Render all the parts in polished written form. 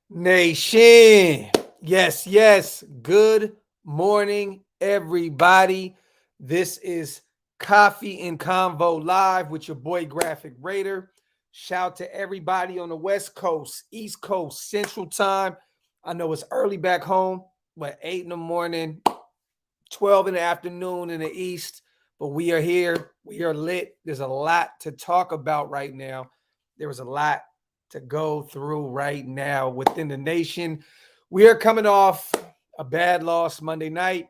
Nation. Yes, yes. Good morning, everybody. This is Coffee and Convo Live with your boy Graphic Raider. Shout to everybody on the West Coast, East Coast, Central Time. I know it's early back home, but 8 in the morning, 12 in the afternoon in the East. But we are here. We are lit. There's a lot to talk about right now. There was a lot to go through right now within the nation. We are coming off a bad loss Monday night,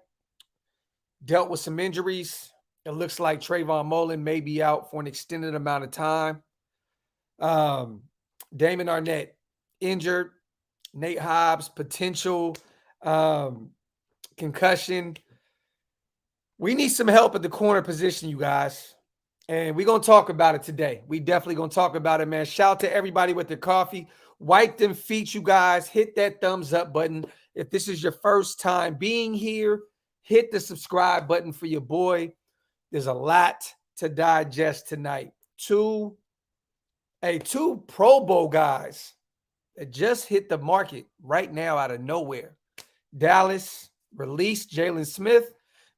dealt with some injuries. It looks like Trayvon Mullen may be out for an extended amount of time. Um, Damon Arnett injured. Nate Hobbs, potential um, concussion. We need some help at the corner position, you guys. And we're going to talk about it today. We definitely going to talk about it, man. Shout out to everybody with their coffee. Wipe them feet, you guys. Hit that thumbs up button. If this is your first time being here, hit the subscribe button for your boy. There's a lot to digest tonight. Two Pro Bowl guys that just hit the market right now out of nowhere. Dallas released Jaylon Smith,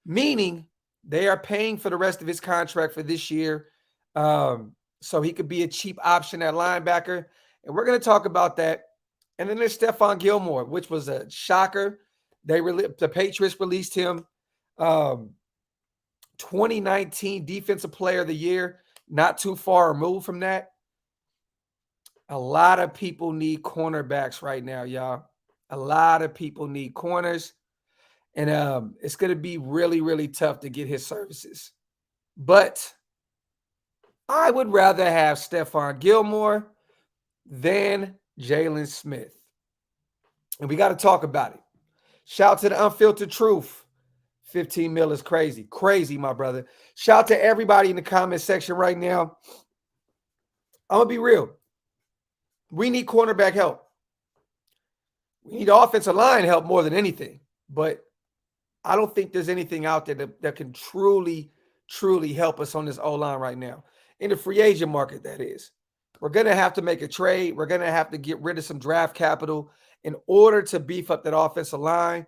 meaning they are paying for the rest of his contract for this year. So he could be a cheap option at linebacker. And we're going to talk about that. And then there's Stephon Gilmore, which was a shocker. The Patriots released him. 2019 Defensive Player of the Year, not too far removed from that. A lot of people need cornerbacks right now, y'all. A lot of people need corners. And it's going to be really, really tough to get his services. But I would rather have Stephon Gilmore than Jaylon Smith. And we got to talk about it. Shout to the Unfiltered Truth. 15 mil is crazy. Crazy, my brother. Shout to everybody in the comment section right now. I'm going to be real. We need cornerback help. We need offensive line help more than anything. But I don't think there's anything out there that can truly help us on this O-line right now. In the free agent market, that is. We're going to have to make a trade. We're going to have to get rid of some draft capital in order to beef up that offensive line.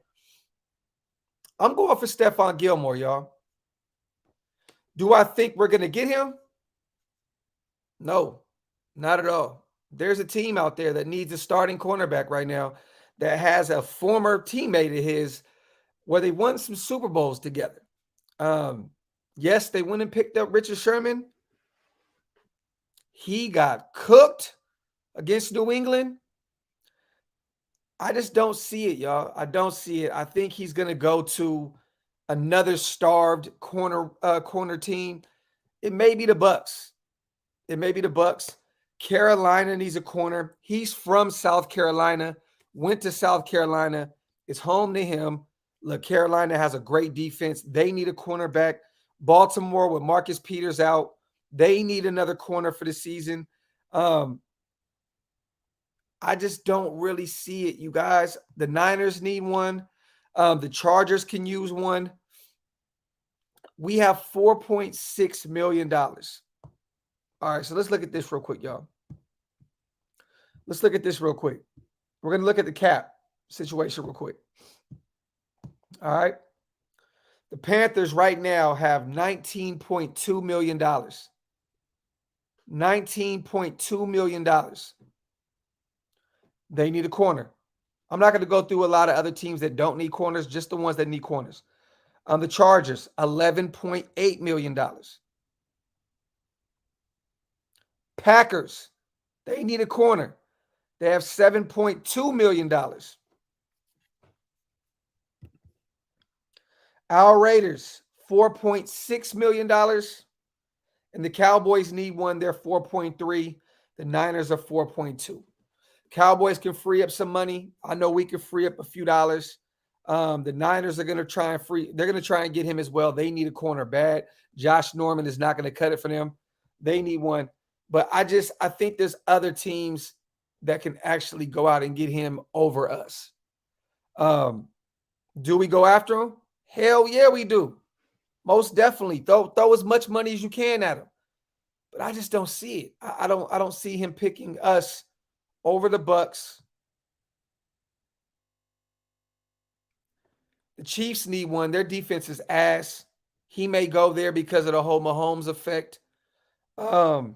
I'm going for Stephon Gilmore, y'all. Do I think we're going to get him? No, not at all. There's a team out there that needs a starting cornerback right now that has a former teammate of his where they won some Super Bowls together. Yes, they went and picked up Richard Sherman. He got cooked against New England. I just don't see it, y'all. I don't see it. I think he's going to go to another starved corner team. It may be the Bucks. Carolina needs a corner. He's from South Carolina, went to South Carolina. It's home to him. Look, Carolina has a great defense. They need a cornerback. Baltimore with Marcus Peters out. They need another corner for the season. I just don't really see it, you guys. The Niners need one. The Chargers can use one. We have $4.6 million. All right, so let's look at this real quick, y'all. We're going to look at the cap situation real quick. All right. The Panthers right now have $19.2 million. $19.2 million. They need a corner. I'm not going to go through a lot of other teams that don't need corners, just the ones that need corners. The Chargers, $11.8 million. Packers, they need a corner. They have $7.2 million. Our Raiders, $4.6 million. And the Cowboys need one. They're 4.3. The Niners are 4.2. Cowboys can free up some money. I know we can free up a few dollars. The Niners are going to try and get him as well. They need a corner bad. Josh Norman is not going to cut it for them. They need one. But I think there's other teams that can actually go out and get him over us. Do we go after him? Hell yeah, we do. Most definitely. Throw as much money as you can at him. But I just don't see it. I don't see him picking us over the Bucks, The Chiefs need one. Their defense is ass. He may go there because of the whole Mahomes effect. Um,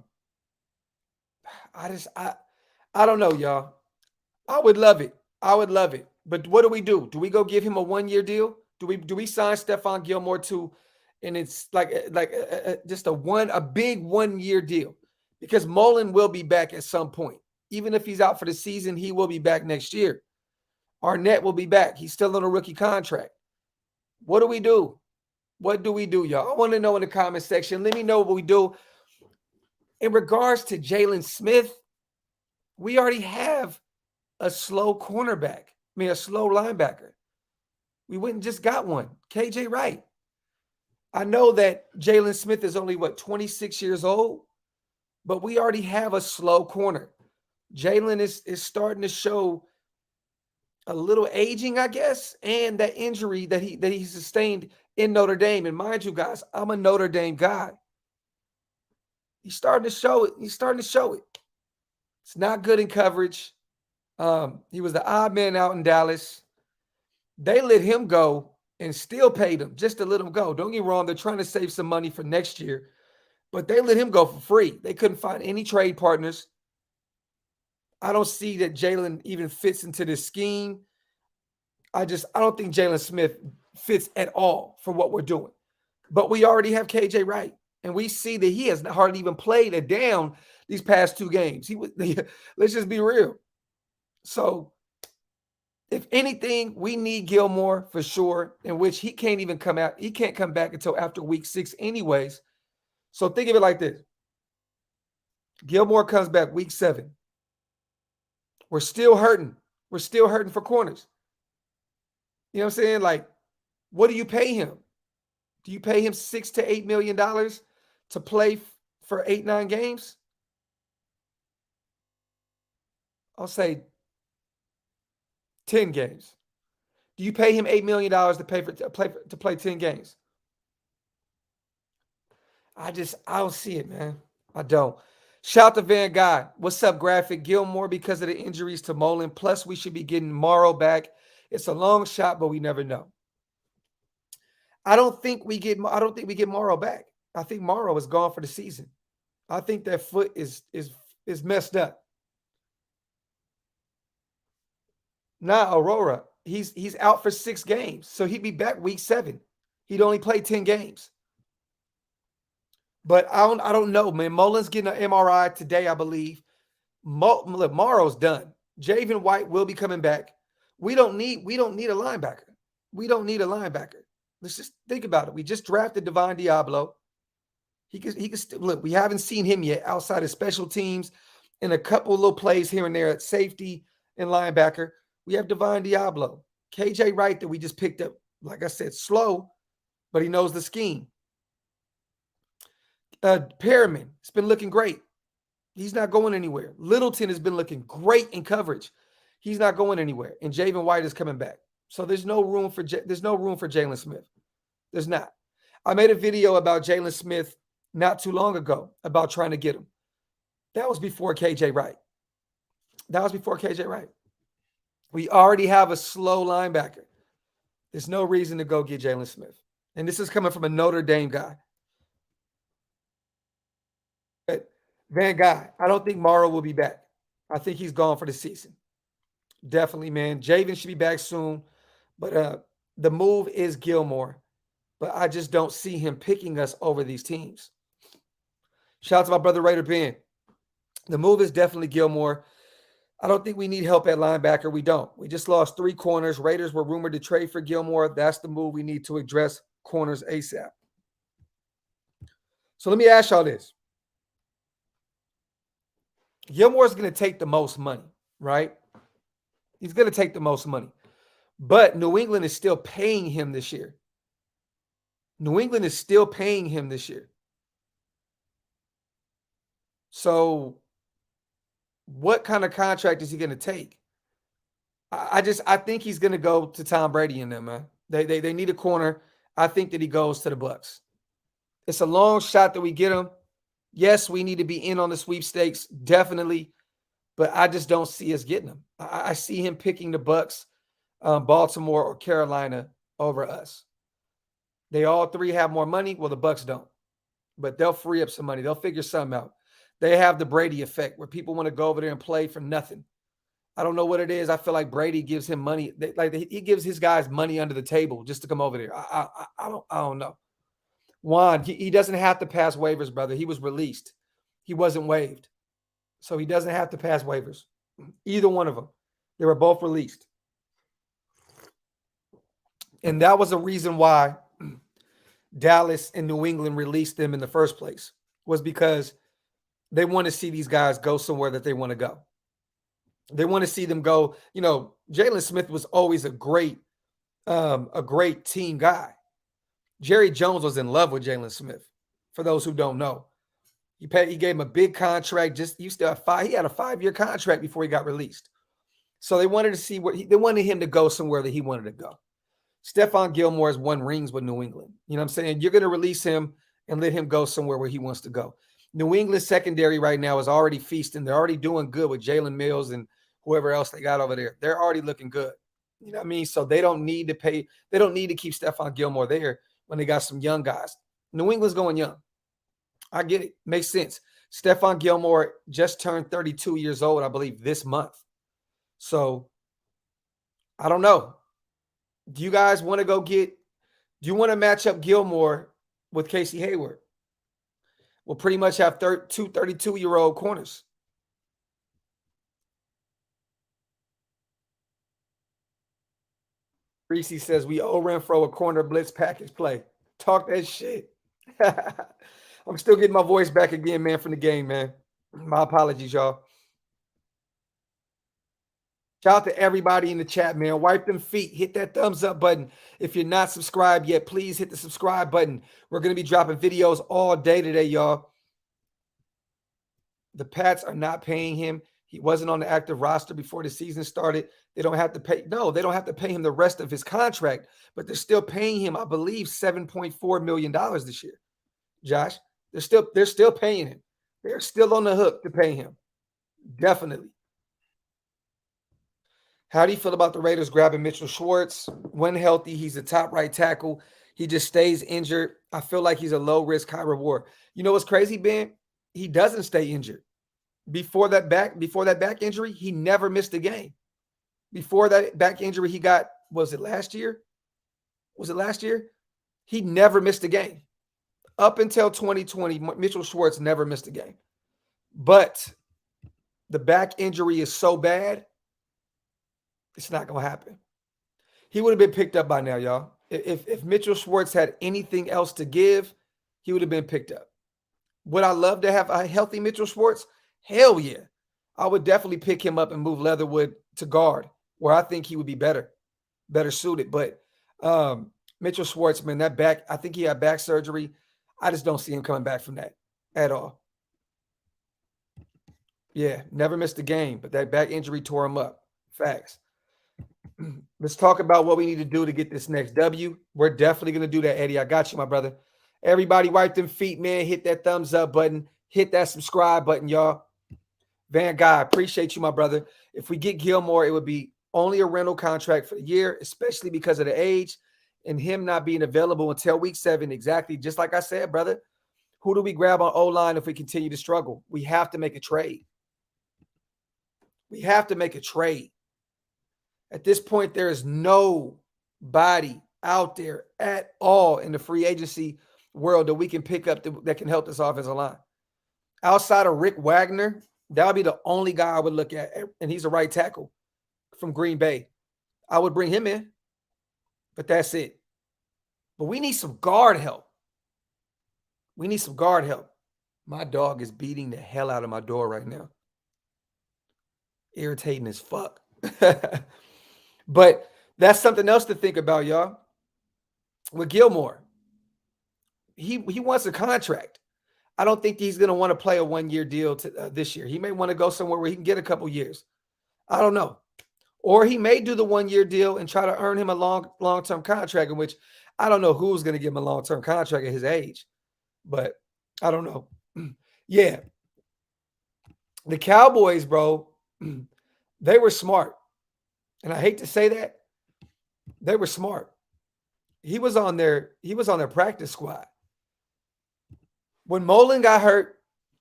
I just I don't know, y'all. I would love it. I would love it. But what do? Do we go give him a 1-year deal? Do we sign Stephon Gilmore to, and it's just a big 1-year deal? Because Mullen will be back at some point. Even if he's out for the season, he will be back next year. Arnett will be back. He's still on a rookie contract. What do we do? What do we do, y'all? I want to know in the comment section. Let me know what we do. In regards to Jaylon Smith, we already have a slow cornerback. A slow linebacker. We went and just got one. KJ Wright. I know that Jaylon Smith is only, 26 years old? But we already have a slow corner. Jaylon is starting to show a little aging, I guess, and that injury that he sustained in Notre Dame. And mind you, guys, I'm a Notre Dame guy. He's starting to show it. It's not good in coverage. He was the odd man out in Dallas. They let him go and still paid him just to let him go. Don't get me wrong. They're trying to save some money for next year, but they let him go for free. They couldn't find any trade partners. I don't see that Jaylon even fits into this scheme. I don't think Jaylon Smith fits at all for what we're doing. But we already have KJ Wright, and we see that he has hardly even played a down these past 2 games. Let's just be real. So, if anything, we need Gilmore for sure, in which he can't even come out. He can't come back until after week 6 anyways. So think of it like this. Gilmore comes back week 7. We're still hurting. We're still hurting for corners. You know what I'm saying? Like, what do you pay him? Do you pay him $6 to $8 million to play for 8-9 games? I'll say 10 games. Do you pay him $8 million to play 10 games? I don't see it, man. I don't. Shout to Van Guy. What's up, Graphic? Gilmore because of the injuries to Mullen. Plus, we should be getting Morrow back. It's a long shot, but we never know. I don't think we get Morrow back. I think Morrow is gone for the season. I think that foot is messed up. Nah, Aurora. He's out for 6 games. So he'd be back week 7. He'd only play 10 games. But I don't know, man. Mullen's getting an MRI today, I believe. Morrow's done. Javen White will be coming back. We don't need a linebacker. We don't need a linebacker. Let's just think about it. We just drafted Devon Diablo. He can still look. We haven't seen him yet outside of special teams and a couple little plays here and there at safety and linebacker. We have Devon Diablo, KJ Wright that we just picked up. Like I said, slow, but he knows the scheme. Perriman, it's been looking great. He's not going anywhere. Littleton has been looking great in coverage. He's not going anywhere. And Javen White is coming back. So there's no room for Jaylon Smith. There's not. I made a video about Jaylon Smith not too long ago about trying to get him. That was before KJ Wright. We already have a slow linebacker. There's no reason to go get Jaylon Smith. And this is coming from a Notre Dame guy. Van Guy, I don't think Morrow will be back. I think he's gone for the season. Definitely, man. Javen should be back soon. But the move is Gilmore. But I just don't see him picking us over these teams. Shout out to my brother Raider Ben. The move is definitely Gilmore. I don't think we need help at linebacker. We don't. We just lost 3 corners. Raiders were rumored to trade for Gilmore. That's the move we need to address corners ASAP. So let me ask y'all this. Gilmore's going to take the most money, right? He's going to take the most money. But New England is still paying him this year. So what kind of contract is he going to take? I think he's going to go to Tom Brady and them, man. They need a corner. I think that he goes to the Bucs. It's a long shot that we get him. Yes, we need to be in on the sweepstakes, definitely. But I just don't see us getting him. I see him picking the Bucs, Baltimore, or Carolina over us. They all three have more money. Well, the Bucks don't, but they'll free up some money. They'll figure something out. They have the Brady effect where people want to go over there and play for nothing. I don't know what it is. I feel like Brady gives him money. He gives his guys money under the table just to come over there. I don't know. Juan, he doesn't have to pass waivers, brother. He was released. He wasn't waived. So he doesn't have to pass waivers. Either one of them. They were both released. And that was the reason why Dallas and New England released them in the first place, was because they want to see these guys go somewhere that they want to go. They want to see them go. You know, Jaylon Smith was always a great team guy. Jerry Jones was in love with Jaylon Smith. For those who don't know, he gave him a big contract. He had a 5-year contract before he got released. So they wanted to see they wanted him to go somewhere that he wanted to go. Stephon Gilmore has won rings with New England. You know what I'm saying? You're going to release him and let him go somewhere where he wants to go. New England secondary right now is already feasting. They're already doing good with Jalen Mills and whoever else they got over there. They're already looking good. You know what I mean? So they don't need to pay. They don't need to keep Stephon Gilmore there when they got some young guys. New England's going young. I get it. Makes sense. Stephon Gilmore just turned 32 years old, I believe, this month. So I don't know. Do you guys want to do you want to match up Gilmore with Casey Hayward? We'll pretty much have two 32-year-old corners. Reese says we owe Renfro a corner blitz package play. Talk that shit. I'm still getting my voice back again, man, from the game, man. My apologies, y'all. Shout out to everybody in the chat, man. Wipe them feet. Hit that thumbs up button. If you're not subscribed yet, please hit the subscribe button. We're going to be dropping videos all day today, y'all. The Pats are not paying him. He wasn't on the active roster before the season started. They don't have to pay. No, they don't have to pay him the rest of his contract, but they're still paying him, I believe, $7.4 million this year. Josh, they're still paying him. They're still on the hook to pay him. Definitely. How do you feel about the Raiders grabbing Mitchell Schwartz? When healthy, he's a top right tackle. He just stays injured. I feel like he's a low risk, high reward. You know what's crazy, Ben? He doesn't stay injured. Before that back injury, he never missed a game. Before that back injury, he got, was it last year? He never missed a game. Up until 2020, Mitchell Schwartz never missed a game. But the back injury is so bad, it's not going to happen. He would have been picked up by now, y'all. If Mitchell Schwartz had anything else to give, he would have been picked up. Would I love to have a healthy Mitchell Schwartz? Hell yeah. I would definitely pick him up and move Leatherwood to guard, where I think he would be better suited. But Mitchell Schwartz, man, that back, I think he had back surgery. I just don't see him coming back from that at all. Yeah, never missed a game, but that back injury tore him up. Facts. Let's talk about what we need to do to get this next W. We're definitely going to do that, Eddie. I got you, my brother. Everybody wipe them feet, man. Hit that thumbs up button. Hit that subscribe button, y'all. Van Guy, appreciate you, my brother. If we get Gilmore, it would be only a rental contract for the year, especially because of the age and him not being available until week 7. Exactly. Just like I said, brother, who do we grab on O-line if we continue to struggle? We have to make a trade. At this point, there is nobody out there at all in the free agency world that we can pick up that can help this offensive line. Outside of Rick Wagner, that would be the only guy I would look at, and he's a right tackle from Green Bay. I would bring him in, but that's it. But we need some guard help. My dog is beating the hell out of my door right now. Irritating as fuck. But that's something else to think about, y'all. With Gilmore, he wants a contract. I don't think he's going to want to play a 1-year deal this year. He may want to go somewhere where he can get a couple years. I don't know. Or he may do the 1-year deal and try to earn him a long-term contract, in which I don't know who's going to give him a long-term contract at his age. But I don't know. Yeah. The Cowboys, bro, they were smart. And I hate to say that. They were smart. He was on their practice squad. When Mullen got hurt,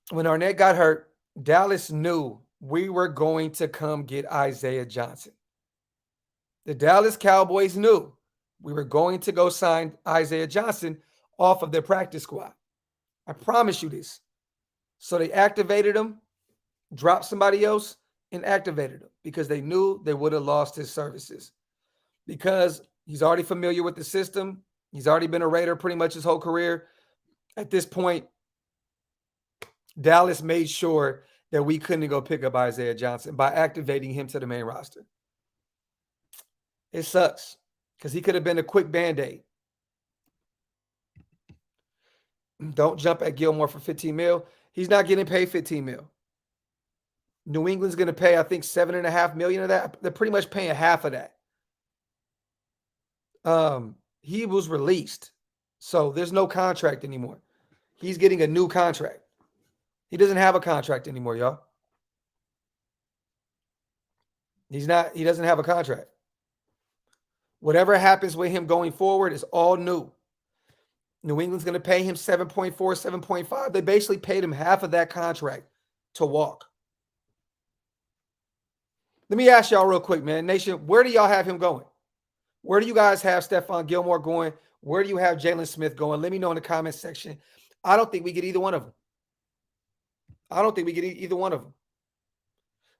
when Arnett got hurt, Dallas knew we were going to come get Isaiah Johnson. The Dallas Cowboys knew we were going to go sign Isaiah Johnson off of their practice squad. I promise you this. So they activated him, dropped somebody else, and activated him because they knew they would have lost his services. Because he's already familiar with the system. He's already been a Raider pretty much his whole career. At this point, Dallas made sure that we couldn't go pick up Isaiah Johnson by activating him to the main roster. It sucks because he could have been a quick Band-Aid. Don't jump at Gilmore for 15 mil. He's not getting paid 15 mil. New England's going to pay, I think, $7.5 million of that. They're pretty much paying half of that. He was released, so there's no contract anymore. He's getting a new contract. He doesn't have a contract anymore, y'all. He doesn't have a contract. Whatever happens with him going forward is all new. New England's going to pay him 7.4, 7.5. They basically paid him half of that contract to walk. Let me ask y'all real quick, man. Nation, where do y'all have him going? Where do you guys have Stephon Gilmore going? Where do you have Jaylon Smith going? Let me know in the comment section. I don't think we get either one of them.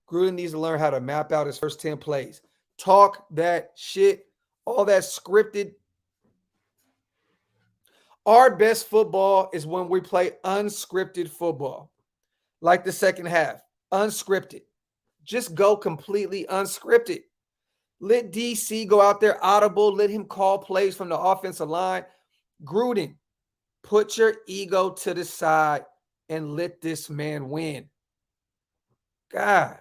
Gruden needs to learn how to map out his first 10 plays. Talk that shit, all that scripted. Our best football is when we play unscripted football, like the second half, unscripted. Just go completely unscripted. Let DC go out there audible. Let him call plays from the offensive line. Gruden, put your ego to the side and let this man win. God.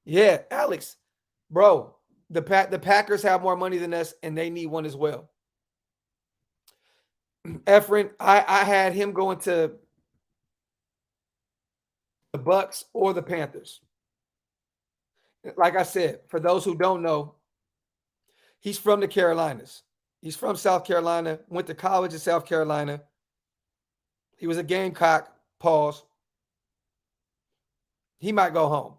Yeah, Alex, bro, the Packers have more money than us, and they need one as well. Efren, I had him going to the Bucks or the Panthers. Like I said, for those who don't know, he's from the Carolinas. He's from South Carolina, went to college in South Carolina. He was a Gamecock, pause. He might go home.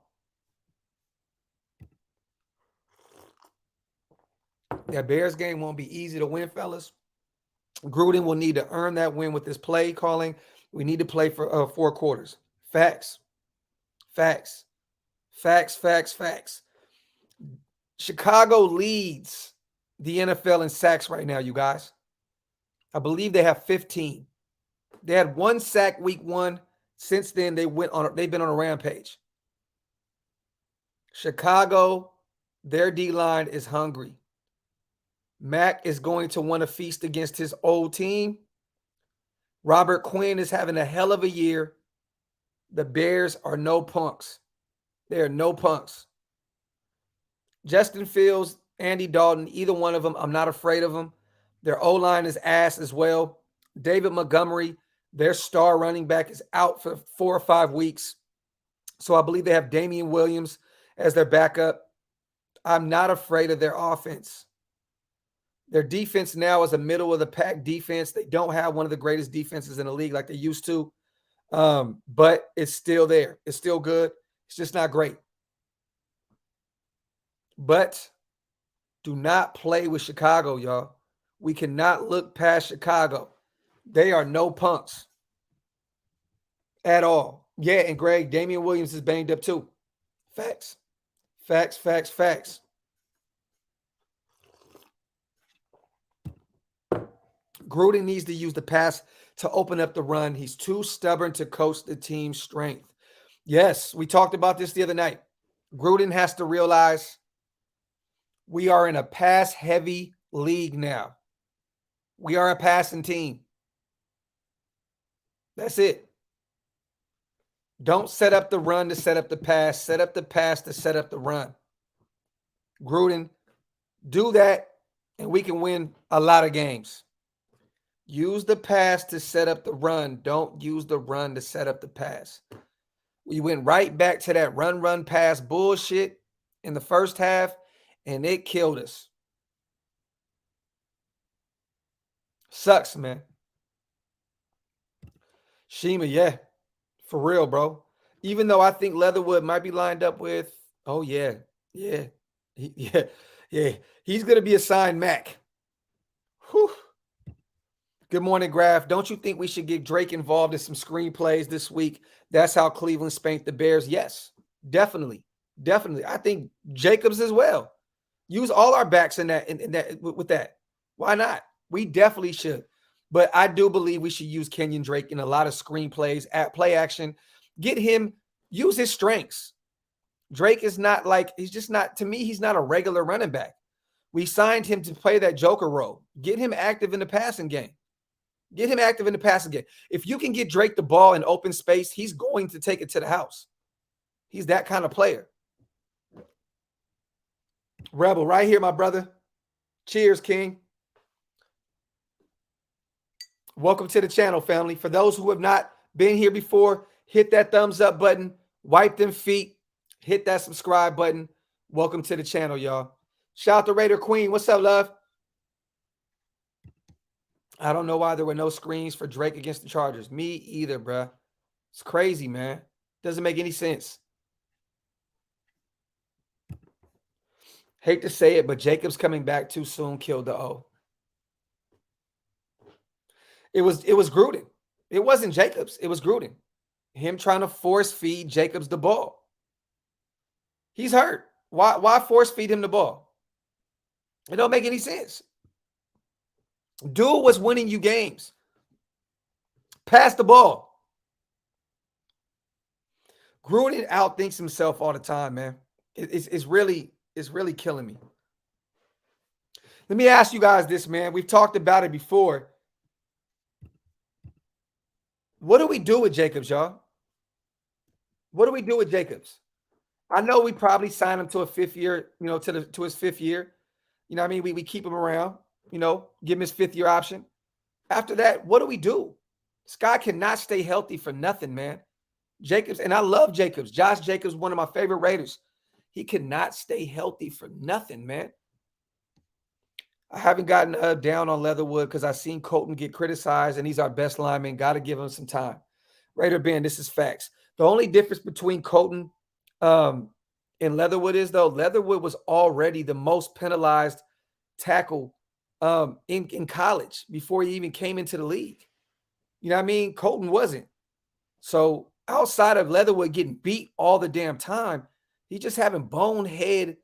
That Bears game won't be easy to win, fellas. Gruden will need to earn that win with this play calling. We need to play for 4 quarters. Facts. Chicago leads the NFL in sacks right now, you guys. I believe they have 15. They had 1 sack week 1. Since then, they've been on a rampage. Chicago, their D-line is hungry. Mac is going to want to feast against his old team. Robert Quinn is having a hell of a year. The Bears are no punks. They are no punks. Justin Fields, Andy Dalton, either one of them, I'm not afraid of them. Their O-line is ass as well. David Montgomery, their star running back, is out for 4 or 5 weeks. So I believe they have Damian Williams as their backup. I'm not afraid of their offense. Their defense now is a middle-of-the-pack defense. They don't have one of the greatest defenses in the league like they used to, but it's still there. It's still good. It's just not great. But do not play with Chicago, y'all. We cannot look past Chicago. They are no punks at all. Yeah, and Greg, Damian Williams is banged up too. Facts. Gruden needs to use the pass to open up the run. He's too stubborn to coach the team's strength. Yes, we talked about this the other night. Gruden has to realize we are in a pass-heavy league now. We are a passing team. That's it. Don't set up the run to set up the pass. Set up the pass to set up the run. Gruden, do that, and we can win a lot of games. Use the pass to set up the run. Don't use the run to set up the pass. We went right back to that run, pass bullshit in the first half, and it killed us. Sucks, man. Shima, yeah. For real, bro. Even though I think Leatherwood might be lined up with, oh yeah, yeah, yeah, yeah. He's gonna be assigned Mac. Whew. Good morning, Graf. Don't you think we should get Drake involved in some screenplays this week? That's how Cleveland spanked the Bears. Yes, definitely, definitely. I think Jacobs as well. Use all our backs in that with that. Why not? We definitely should. But I do believe we should use Kenyon Drake in a lot of screenplays at play action. Get him, use his strengths. Drake is not like, he's just not, to me, he's not a regular running back. We signed him to play that Joker role. Get him active in the passing game. Get him active in the passing game. If you can get Drake the ball in open space, he's going to take it to the house. He's that kind of player. Rebel, right here, my brother. Cheers, King. Welcome to the channel, family. For those who have not been here before, hit that thumbs up button, wipe them feet, hit that subscribe button. Welcome to the channel, y'all. Shout out to Raider Queen. What's up, love? I don't know why there were no screens for Drake against the Chargers. Me either, bruh. It's crazy, man. Doesn't make any sense. Hate to say it, but Jacobs coming back too soon killed the O. It was Gruden. It wasn't Jacobs. It was Gruden. Him trying to force feed Jacobs the ball. He's hurt. Why force feed him the ball? It don't make any sense. Dude was winning you games. Pass the ball. Gruden outthinks himself all the time, man. It's really killing me. Let me ask you guys this, man. We've talked about it before. What do we do with Jacobs, y'all? What do we do with Jacobs? I know we probably sign him to a 5th year, to his 5th year. You know what I mean? We keep him around, give him his 5th year option. After that, what do we do? This guy cannot stay healthy for nothing, man. Jacobs, and I love Jacobs. Josh Jacobs, one of my favorite Raiders. He cannot stay healthy for nothing, man. I haven't gotten down on Leatherwood because I've seen Colton get criticized, and he's our best lineman. Got to give him some time. Raider Ben, this is facts. The only difference between Colton and Leatherwood is, though, Leatherwood was already the most penalized tackle in college before he even came into the league. You know what I mean? Colton wasn't. So outside of Leatherwood getting beat all the damn time, he's just having bonehead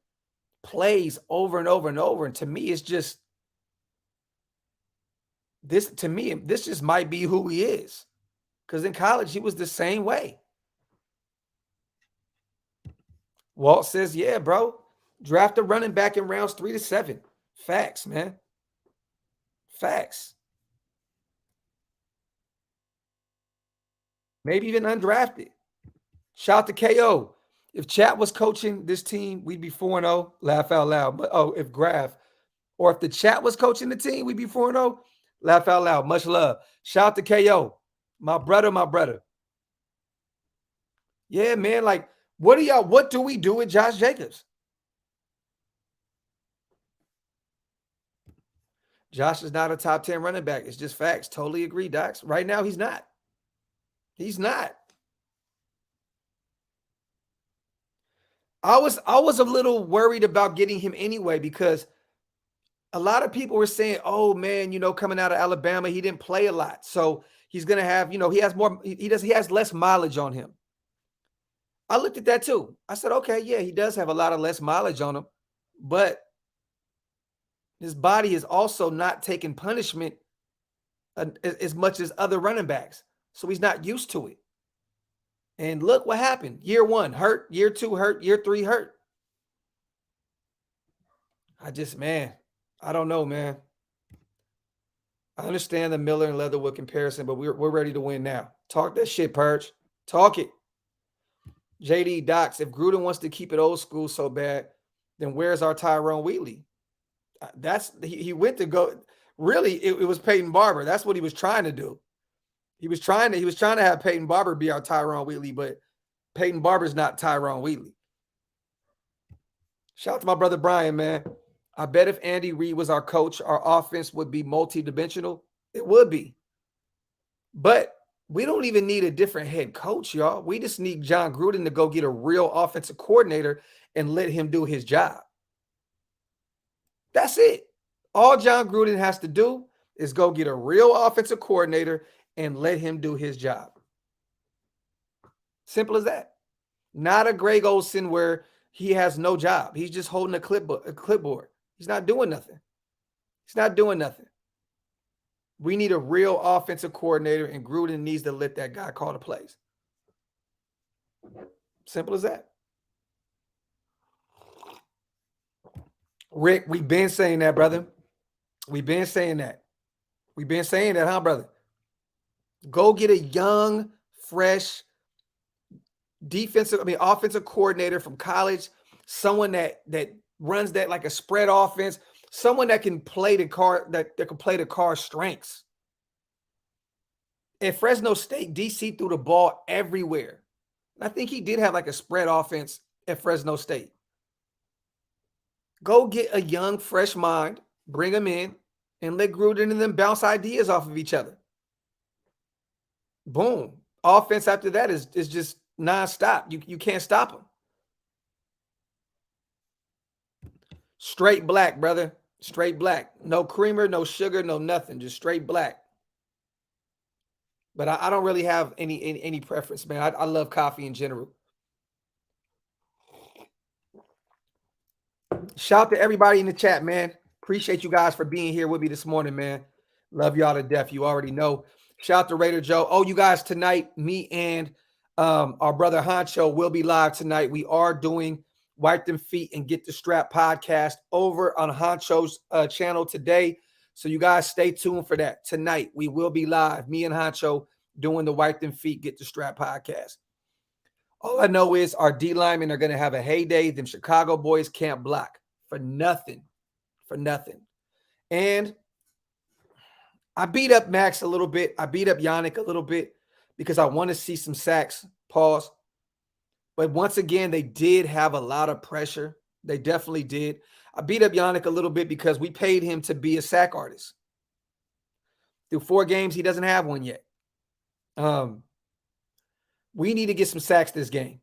plays over and over and over. And to me, it's just this. To me, this just might be who he is. Because in college, he was the same way. Walt says, yeah, bro. Draft a running back in rounds 3 to 7. Facts, man. Facts. Maybe even undrafted. Shout out to KO. If Chat was coaching this team, we'd be 4-0. Laugh out loud. But if Graf, or if the Chat was coaching the team, we'd be 4-0. Laugh out loud. Much love. Shout out to KO. My brother. Yeah, man. Like, what do we do with Josh Jacobs? Josh is not a top 10 running back. It's just facts. Totally agree, Docs. Right now, he's not. He's not. I was a little worried about getting him anyway because a lot of people were saying, oh man, coming out of Alabama, he didn't play a lot. So he's going to have, he has less mileage on him. I looked at that too. I said, okay, yeah, he does have a lot of less mileage on him, but his body is also not taking punishment as much as other running backs. So he's not used to it. And look what happened. Year 1, hurt. Year 2, hurt. Year 3, hurt. I don't know, man. I understand the Miller and Leatherwood comparison, but we're ready to win now. Talk that shit, Purge. Talk it. JD Docs, if Gruden wants to keep it old school so bad, then where's our Tyrone Wheatley? He went to go. Really, it was Peyton Barber. That's what he was trying to do. He was trying to have Peyton Barber be our Tyrone Wheatley, but Peyton Barber's not Tyrone Wheatley. Shout out to my brother Brian, man. I bet if Andy Reid was our coach, our offense would be multi-dimensional. It would be. But we don't even need a different head coach, y'all. We just need John Gruden to go get a real offensive coordinator and let him do his job. That's it. All John Gruden has to do is go get a real offensive coordinator and let him do his job. Simple as that. Not a Greg Olsen where he has no job. He's just holding a clipboard. He's not doing nothing. He's not doing nothing. We need a real offensive coordinator, and Gruden needs to let that guy call the plays. Simple as that. Rick, we've been saying that, brother. We've been saying that. We've been saying that, huh, brother? Go get a young, fresh offensive coordinator from college, someone that runs that like a spread offense, someone that can play the car, that can play the car's strengths. At Fresno State, DC threw the ball everywhere. I think he did have like a spread offense at Fresno State. Go get a young, fresh mind, bring them in, and let Gruden and them bounce ideas off of each other. Boom. Offense after that is just nonstop. You can't stop them. Straight black, brother. Straight black. No creamer, no sugar, no nothing. Just straight black. But I don't really have any preference, man. I love coffee in general. Shout out to everybody in the chat, man. Appreciate you guys for being here with me this morning, man. Love y'all to death. You already know. Shout out to Raider Joe. Oh, you guys, tonight, me and our brother Honcho will be live tonight. We are doing Wipe Them Feet and Get the Strap podcast over on Honcho's channel today. So you guys stay tuned for that. Tonight, we will be live, me and Honcho, doing the Wipe Them Feet, Get the Strap podcast. All I know is our D linemen are going to have a heyday. Them Chicago boys can't block for nothing. For nothing. And I beat up Max a little bit. I beat up Yannick a little bit because I want to see some sacks. Pause. But once again, they did have a lot of pressure. They definitely did. I beat up Yannick a little bit because we paid him to be a sack artist. Through 4 games, he doesn't have one yet. We need to get some sacks this game.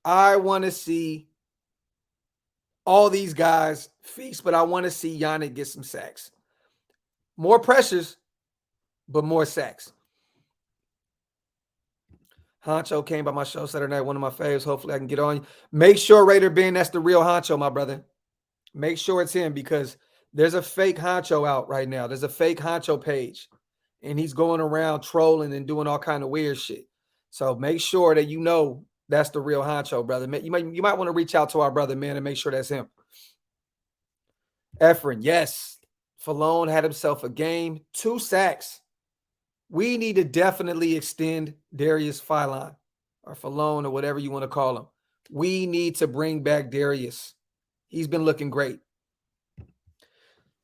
I want to see all these guys feast, but I want to see Yannick get some sacks. More pressures, but more sacks. Honcho came by my show Saturday night, one of my faves. Hopefully I can get on. Make sure, Raider Ben, that's the real Honcho, my brother. Make sure it's him because there's a fake Honcho out right now. There's a fake Honcho page, and he's going around trolling and doing all kind of weird shit. So make sure that you know that's the real Honcho, brother. You might want to reach out to our brother, man, and make sure that's him. Efren, yes. Falone had himself a game. 2 sacks. We need to definitely extend Darius Philon or Falone or whatever you want to call him. We need to bring back Darius. He's been looking great.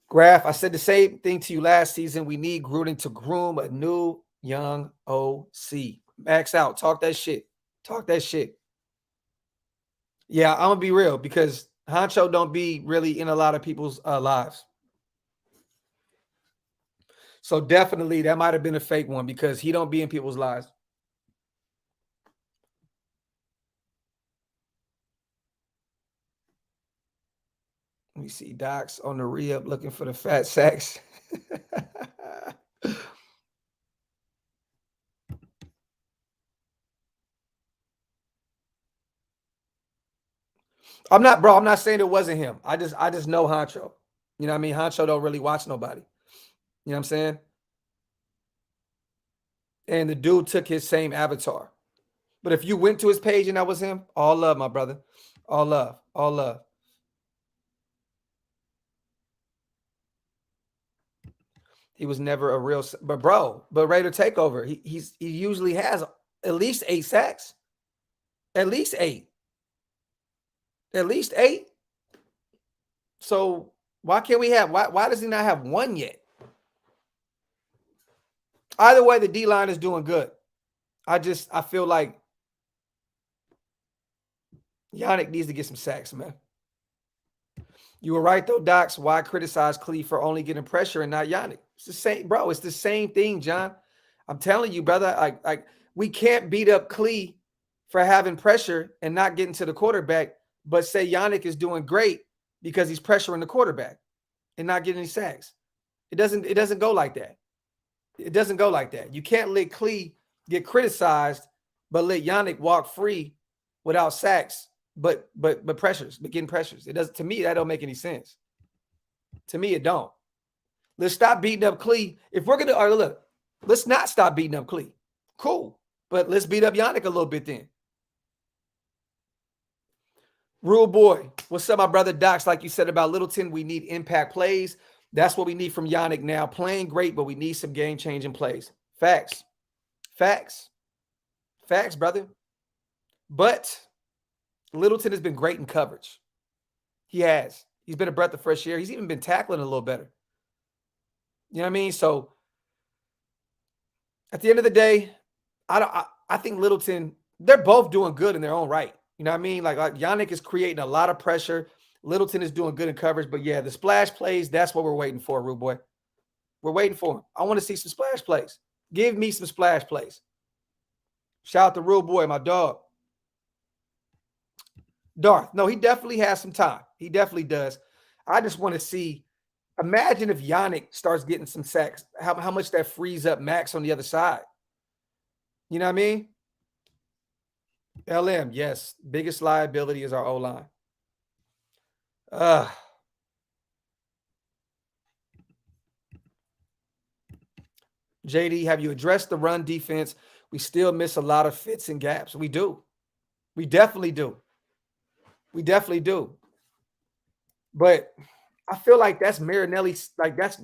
Graf, I said the same thing to you last season. We need Gruden to groom a new young OC. Max out. Talk that shit. Talk that shit. Yeah, I'm going to be real because Honcho don't be really in a lot of people's lives. So definitely that might have been a fake one because he don't be in people's lives. Let me see. Doc's on the re-up looking for the fat sacks. I'm not saying it wasn't him. I just know Honcho. You know what I mean? Honcho don't really watch nobody. You know what I'm saying? And the dude took his same avatar. But if you went to his page and that was him, all love, my brother. All love. All love. He was never a real, but Raider Takeover, he usually has at least 8 sacks. At least 8. At least 8. So why can't we have, why does he not have 1 yet? Either way, the D-line is doing good. I feel like Yannick needs to get some sacks, man. You were right, though, Docs. Why criticize Cleve for only getting pressure and not Yannick? It's the same, bro. It's the same thing, John. I'm telling you, brother. Like we can't beat up Klee for having pressure and not getting to the quarterback, but say Yannick is doing great because he's pressuring the quarterback and not getting any sacks. It doesn't go like that. It doesn't go like that. You can't let Klee get criticized, but let Yannick walk free without sacks, but pressures, but getting pressures. It does to me, that don't make any sense. To me, it don't. Let's stop beating up Klee. If we're gonna look, let's not stop beating up Klee. Cool. But let's beat up Yannick a little bit then. Rule boy, what's up, my brother Docs? Like you said about Littleton, we need impact plays. That's what we need from Yannick now. Playing great, but we need some game-changing plays. Facts. Facts. Facts, brother. But Littleton has been great in coverage. He has. He's been a breath of fresh air. He's even been tackling a little better. You know what I mean? So at the end of the day, I think Littleton, they're both doing good in their own right. You know what I mean? Like Yannick is creating a lot of pressure. Littleton is doing good in coverage. But yeah, the splash plays, that's what we're waiting for, Rude Boy. We're waiting for them. I want to see some splash plays. Give me some splash plays. Shout out to Rude Boy, my dog. Darth. No, he definitely has some time. He definitely does. I just want to see. Imagine if Yannick starts getting some sacks, how much that frees up Max on the other side. You know what I mean? LM, yes. Biggest liability is our O-line. JD, have you addressed the run defense? We still miss a lot of fits and gaps. We do. We definitely do. We definitely do. But I feel like that's Marinelli's, like that's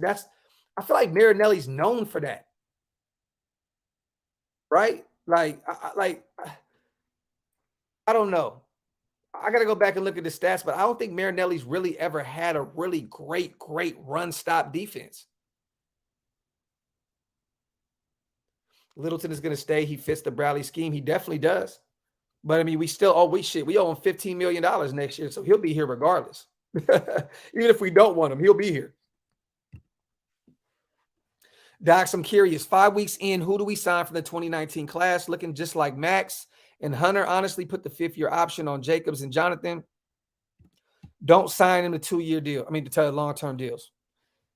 I feel like Marinelli's known for that. Right? Like I don't know. I got to go back and look at the stats, but I don't think Marinelli's really ever had a really great run stop defense. Littleton is going to stay. He fits the Bradley scheme. He definitely does. But I mean, we owe him $15 million next year, so he'll be here regardless. Even if we don't want him, he'll be here. Docs, I'm curious. 5 weeks in, who do we sign for the 2019 class? Looking just like Max and Hunter. Honestly, put the 5th-year option on Jacobs and Jonathan. Don't sign him to 2-year deal. I mean, to long-term deals.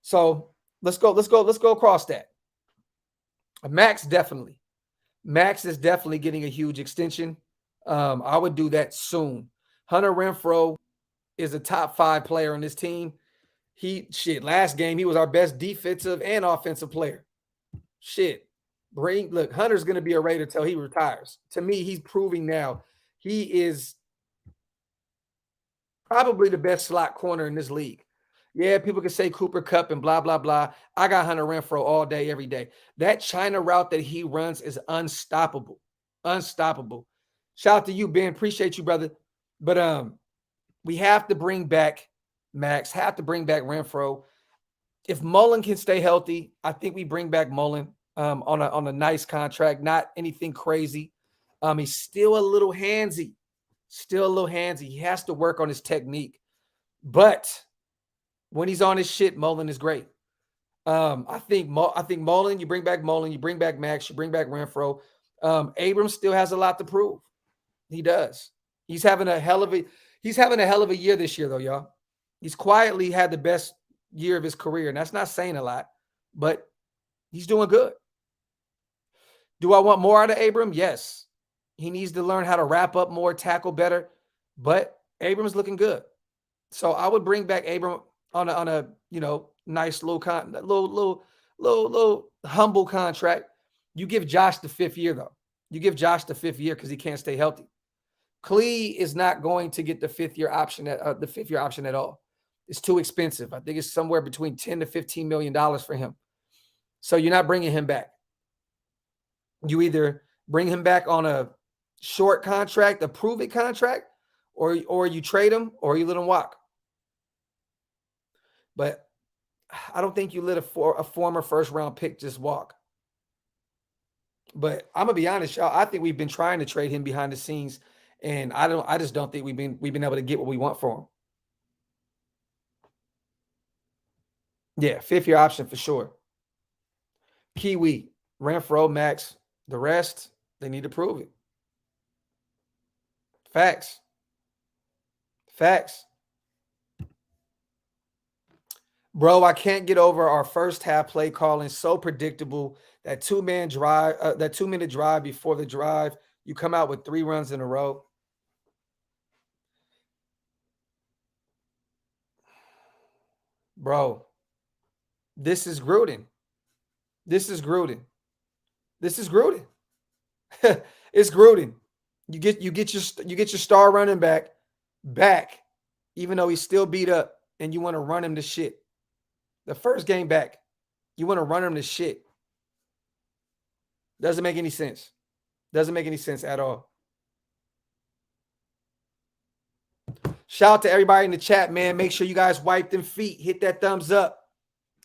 So let's go across that. Max definitely. Max is definitely getting a huge extension. I would do that soon. Hunter Renfrow is a top 5 player on this team. Last game, he was our best defensive and offensive player. Look, Hunter's going to be a Raider till he retires. To me, he's proving now he is probably the best slot corner in this league. Yeah, people can say Cooper Kupp and blah, blah, blah. I got Hunter Renfrow all day, every day. That China route that he runs is unstoppable. Unstoppable. Shout out to you, Ben. Appreciate you, brother. But we have to bring back Max, have to bring back Renfrow. If Mullen can stay healthy, I think we bring back Mullen on a nice contract, not anything crazy. He's still a little handsy. He has to work on his technique. But when he's on his shit, Mullen is great. I think Mullen, you bring back Mullen, you bring back Max, you bring back Renfrow. Abrams still has a lot to prove. He does. He's having a hell of a year this year, though, y'all. He's quietly had the best year of his career, and that's not saying a lot, but he's doing good. Do I want more out of Abram? Yes. He needs to learn how to wrap up more, tackle better, but Abram's looking good. So I would bring back Abram on a nice little humble contract. You give Josh the 5th year, though. You give Josh the 5th year because he can't stay healthy. Klee is not going to get the 5th-year option at all. It's too expensive. I think it's somewhere between $10 to $15 million for him. So you're not bringing him back. You either bring him back on a short contract, a prove-it contract, or you trade him or you let him walk. But I don't think you let a former first-round pick just walk. But I'm gonna be honest, y'all. I think we've been trying to trade him behind the scenes, and I just don't think we've been able to get what we want for him. Yeah, 5th-year option for sure. Kiwi, Renfro, Max. The rest, they need to prove it. Facts. Facts. Bro, I can't get over our first half play calling. So predictable. That 2-man drive, that 2-minute drive before the drive, you come out with 3 runs in a row. Bro, this is Gruden. This is Gruden. This is Gruden. It's Gruden. You get your star running back, even though he's still beat up, and you want to run him to shit. The first game back, you want to run him to shit. Doesn't make any sense. Doesn't make any sense at all. Shout out to everybody in the chat, man. Make sure you guys wipe them feet. Hit that thumbs up.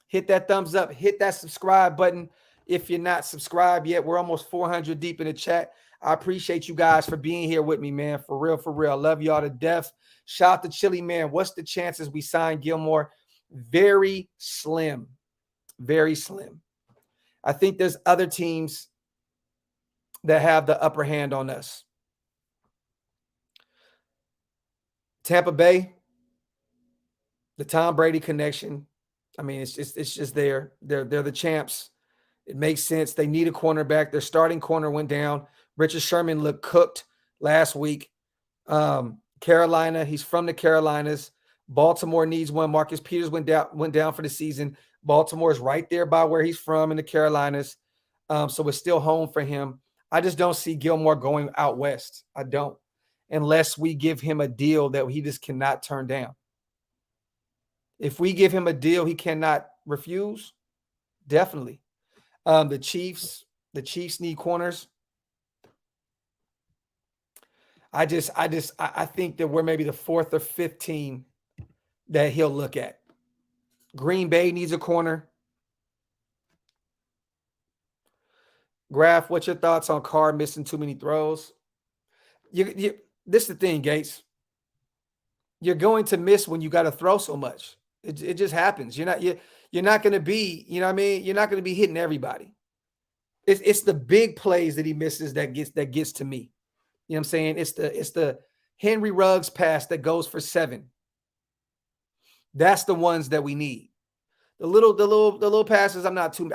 Hit that thumbs up. Hit that subscribe button if you're not subscribed yet. We're almost 400 deep in the chat. I appreciate you guys for being here with me, man. For real, for real. I love y'all to death. Shout out to Chili, man. What's the chances we sign Gilmore? Very slim. Very slim. I think there's other teams that have the upper hand on us. Tampa Bay, the Tom Brady connection. I mean, it's just there. They're the champs. It makes sense. They need a cornerback. Their starting corner went down. Richard Sherman looked cooked last week. Carolina, he's from the Carolinas. Baltimore needs one. Marcus Peters went down for the season. Baltimore is right there by where he's from in the Carolinas. So it's still home for him. I just don't see Gilmore going out west. I don't. Unless we give him a deal that he just cannot turn down. If we give him a deal he cannot refuse, definitely. The Chiefs need corners. I think that we're maybe the 4th or 5th team that he'll look at. Green Bay needs a corner. Graf, what's your thoughts on Carr missing too many throws? This is the thing, Gates. You're going to miss when you got to throw so much. It just happens. You're not going to be, you know what I mean? You're not going to be hitting everybody. It's the big plays that he misses that gets to me. You know what I'm saying? It's the Henry Ruggs pass that goes for 7. That's the ones that we need. The little passes I'm not too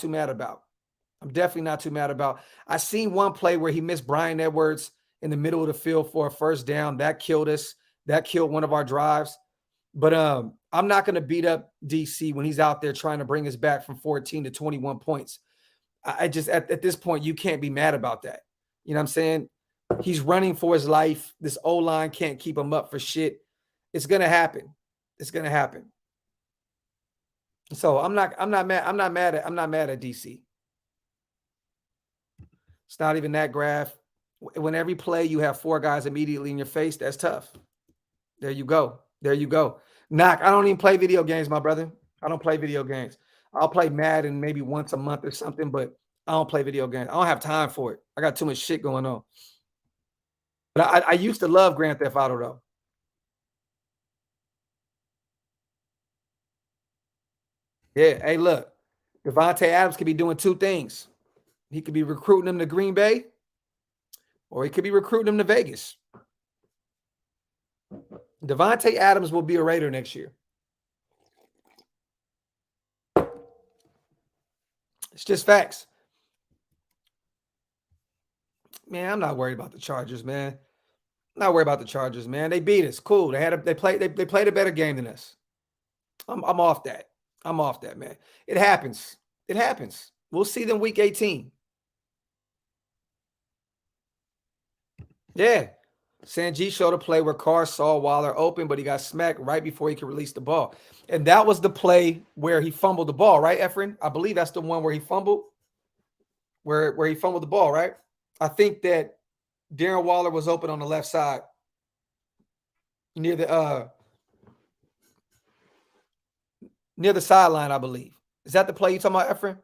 mad about. I'm definitely not too mad about. I seen one play where he missed Bryan Edwards in the middle of the field for a first down. That killed us. That killed one of our drives. But I'm not going to beat up DC when he's out there trying to bring us back from 14 to 21 points. I just, at this point, you can't be mad about that. You know what I'm saying? He's running for his life. This O-line can't keep him up for shit. It's going to happen. It's going to happen. So I'm not mad at DC. It's not even that, Graph. When every play you have 4 guys immediately in your face, that's tough. There you go. There you go. Knock, I don't even play video games, my brother. I don't play video games. I'll play Madden maybe once a month or something, but I don't play video games. I don't have time for it. I got too much shit going on. But I used to love Grand Theft Auto, though. Yeah, hey, look. Devontae Adams could be doing 2 things. He could be recruiting them to Green Bay, or he could be recruiting them to Vegas. Devontae Adams will be a Raider next year. It's just facts. Man, I'm not worried about the Chargers, man. I'm not worried about the Chargers, man. They beat us. Cool. They played a better game than us. I'm off that. I'm off that, man. It happens. It happens. We'll see them week 18. Yeah. Sanjit showed a play where Carr saw Waller open, but he got smacked right before he could release the ball. And that was the play where he fumbled the ball, right, Efren? I believe that's the one where he fumbled, where he fumbled the ball, right? I think that Darren Waller was open on the left side near the sideline, I believe. Is that the play you talking about, Efren?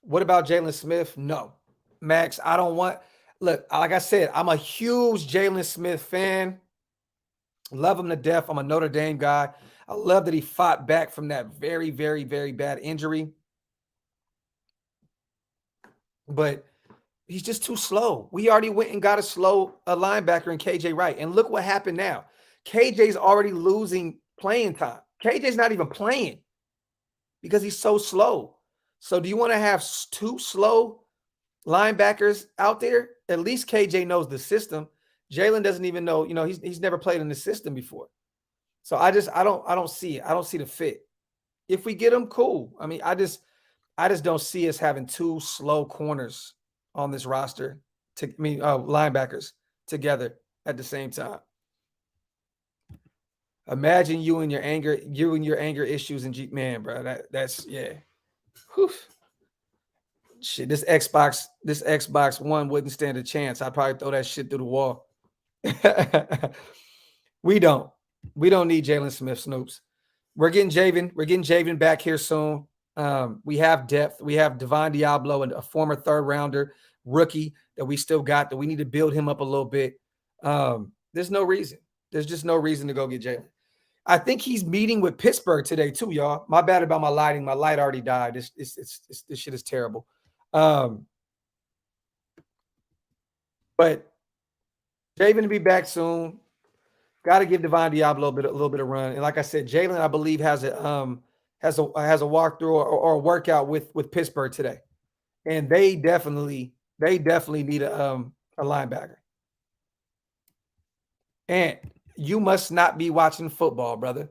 What about Jaylon Smith? No. Max, I don't want – look, like I said, I'm a huge Jaylon Smith fan. Love him to death. I'm a Notre Dame guy. I love that he fought back from that very, very, very bad injury. But he's just too slow. We already went and got a linebacker in KJ Wright. And look what happened now. KJ's already losing playing time. KJ's not even playing because he's so slow. So do you want to have two slow linebackers out there? At least KJ knows the system. Jaylon doesn't even know, he's never played in the system before. So I don't see it. I don't see the fit. If we get him, cool. I mean, I just don't see us having two slow corners on this roster linebackers together at the same time. Imagine you and your anger issues and man, bro. That's yeah. Whew. Shit, this Xbox One wouldn't stand a chance. I'd probably throw that shit through the wall. We don't need Jaylon Smith Snoops. We're getting Javen back here soon. We have depth. We have Devon Diablo, and a former third rounder rookie that we still got that we need to build him up a little bit. There's no reason. There's just no reason to go get Jaylon. I think he's meeting with Pittsburgh today too, y'all. My bad about my lighting. My light already died. This shit is terrible. But Javen to be back soon. Got to give Devon Diablo a little bit of run. And like I said, Jaylon, I believe, has a walkthrough or a workout with Pittsburgh today, and they definitely need a linebacker. And you must not be watching football, brother,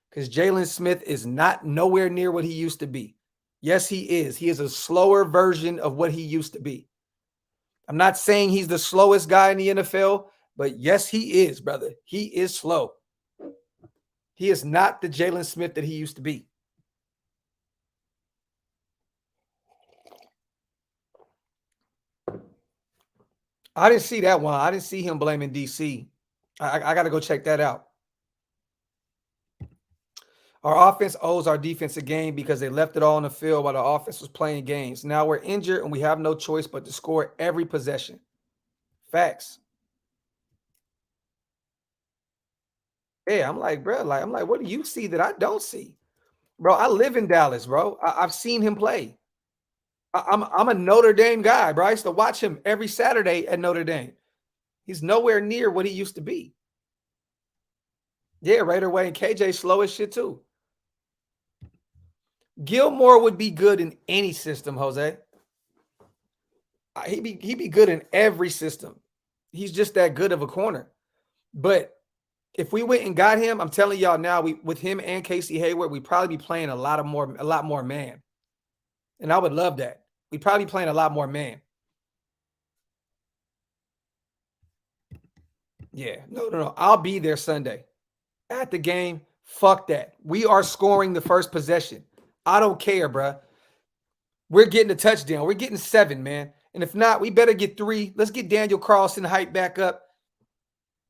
because Jaylon Smith is not nowhere near what he used to be. Yes, he is. He is a slower version of what he used to be. I'm not saying he's the slowest guy in the NFL, but yes, he is, brother. He is slow. He is not the Jaylon Smith that he used to be. I didn't see that one. I didn't see him blaming DC. I got to go check that out. Our offense owes our defense a game because they left it all on the field while the offense was playing games. Now we're injured and we have no choice but to score every possession. Facts. Yeah, I'm like, bro, what do you see that I don't see? Bro, I live in Dallas, bro. I've seen him play. I'm a Notre Dame guy, bro. I used to watch him every Saturday at Notre Dame. He's nowhere near what he used to be. Yeah, right away. And KJ slow as shit too. Gilmore would be good in any system, Jose. He'd be good in every system. He's just that good of a corner. But if we went and got him, I'm telling y'all now, with him and Casey Hayward, we'd probably be playing a lot more man. And I would love that. We'd probably be playing a lot more man. Yeah, no. I'll be there Sunday at the game. Fuck that. We are scoring the first possession. I don't care, bro. We're getting a touchdown. We're getting 7, man. And if not, we better get 3. Let's get Daniel Carlson hyped back up.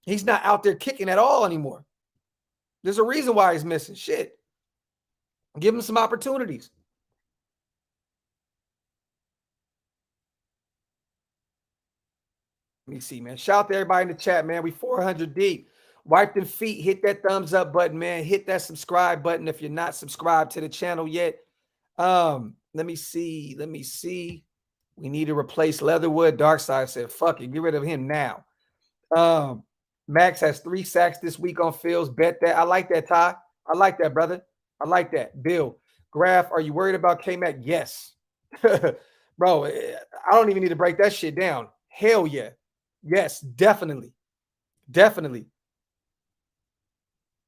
He's not out there kicking at all anymore. There's a reason why he's missing. Shit. Give him some opportunities. Let me see, man. Shout out to everybody in the chat, man. We 400 deep. Wipe them feet. Hit that thumbs up button, man. Hit that subscribe button if you're not subscribed to the channel yet. Let me see. We need to replace Leatherwood. Darkside said, fuck it. Get rid of him now. Max has 3 sacks this week on Fields. Bet that. I like that, Ty. I like that, brother. I like that. Bill, Graf, are you worried about K-Mac? Yes. Bro, I don't even need to break that shit down. Hell yeah. Yes, definitely. Definitely.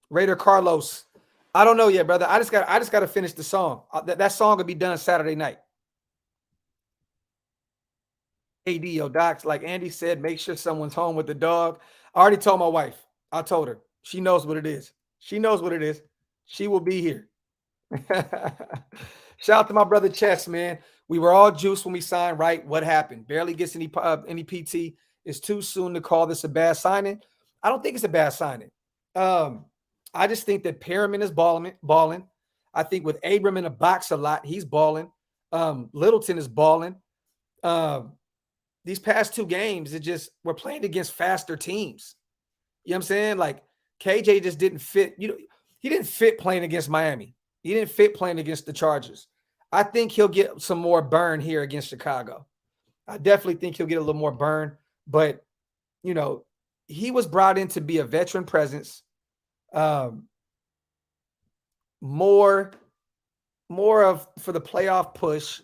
Raider Carlos. I don't know yet, brother. I just got to finish the song. That song will be done Saturday night. AD, yo, Docs, like Andy said, make sure someone's home with the dog. I already told my wife. I told her. She knows what it is. She knows what it is. She will be here. Shout out to my brother Chess, man. We were all juiced when we signed, right? What happened? Barely gets any PT. It's too soon to call this a bad signing. I don't think it's a bad signing. I just think that Perriman is balling. I think with Abram in the box a lot, he's balling. Littleton is balling. These past 2 games, we're playing against faster teams. You know what I'm saying? Like KJ just didn't fit. he didn't fit playing against Miami. He didn't fit playing against the Chargers. I think he'll get some more burn here against Chicago. I definitely think he'll get a little more burn, but you know, he was brought in to be a veteran presence, um, more of for the playoff push.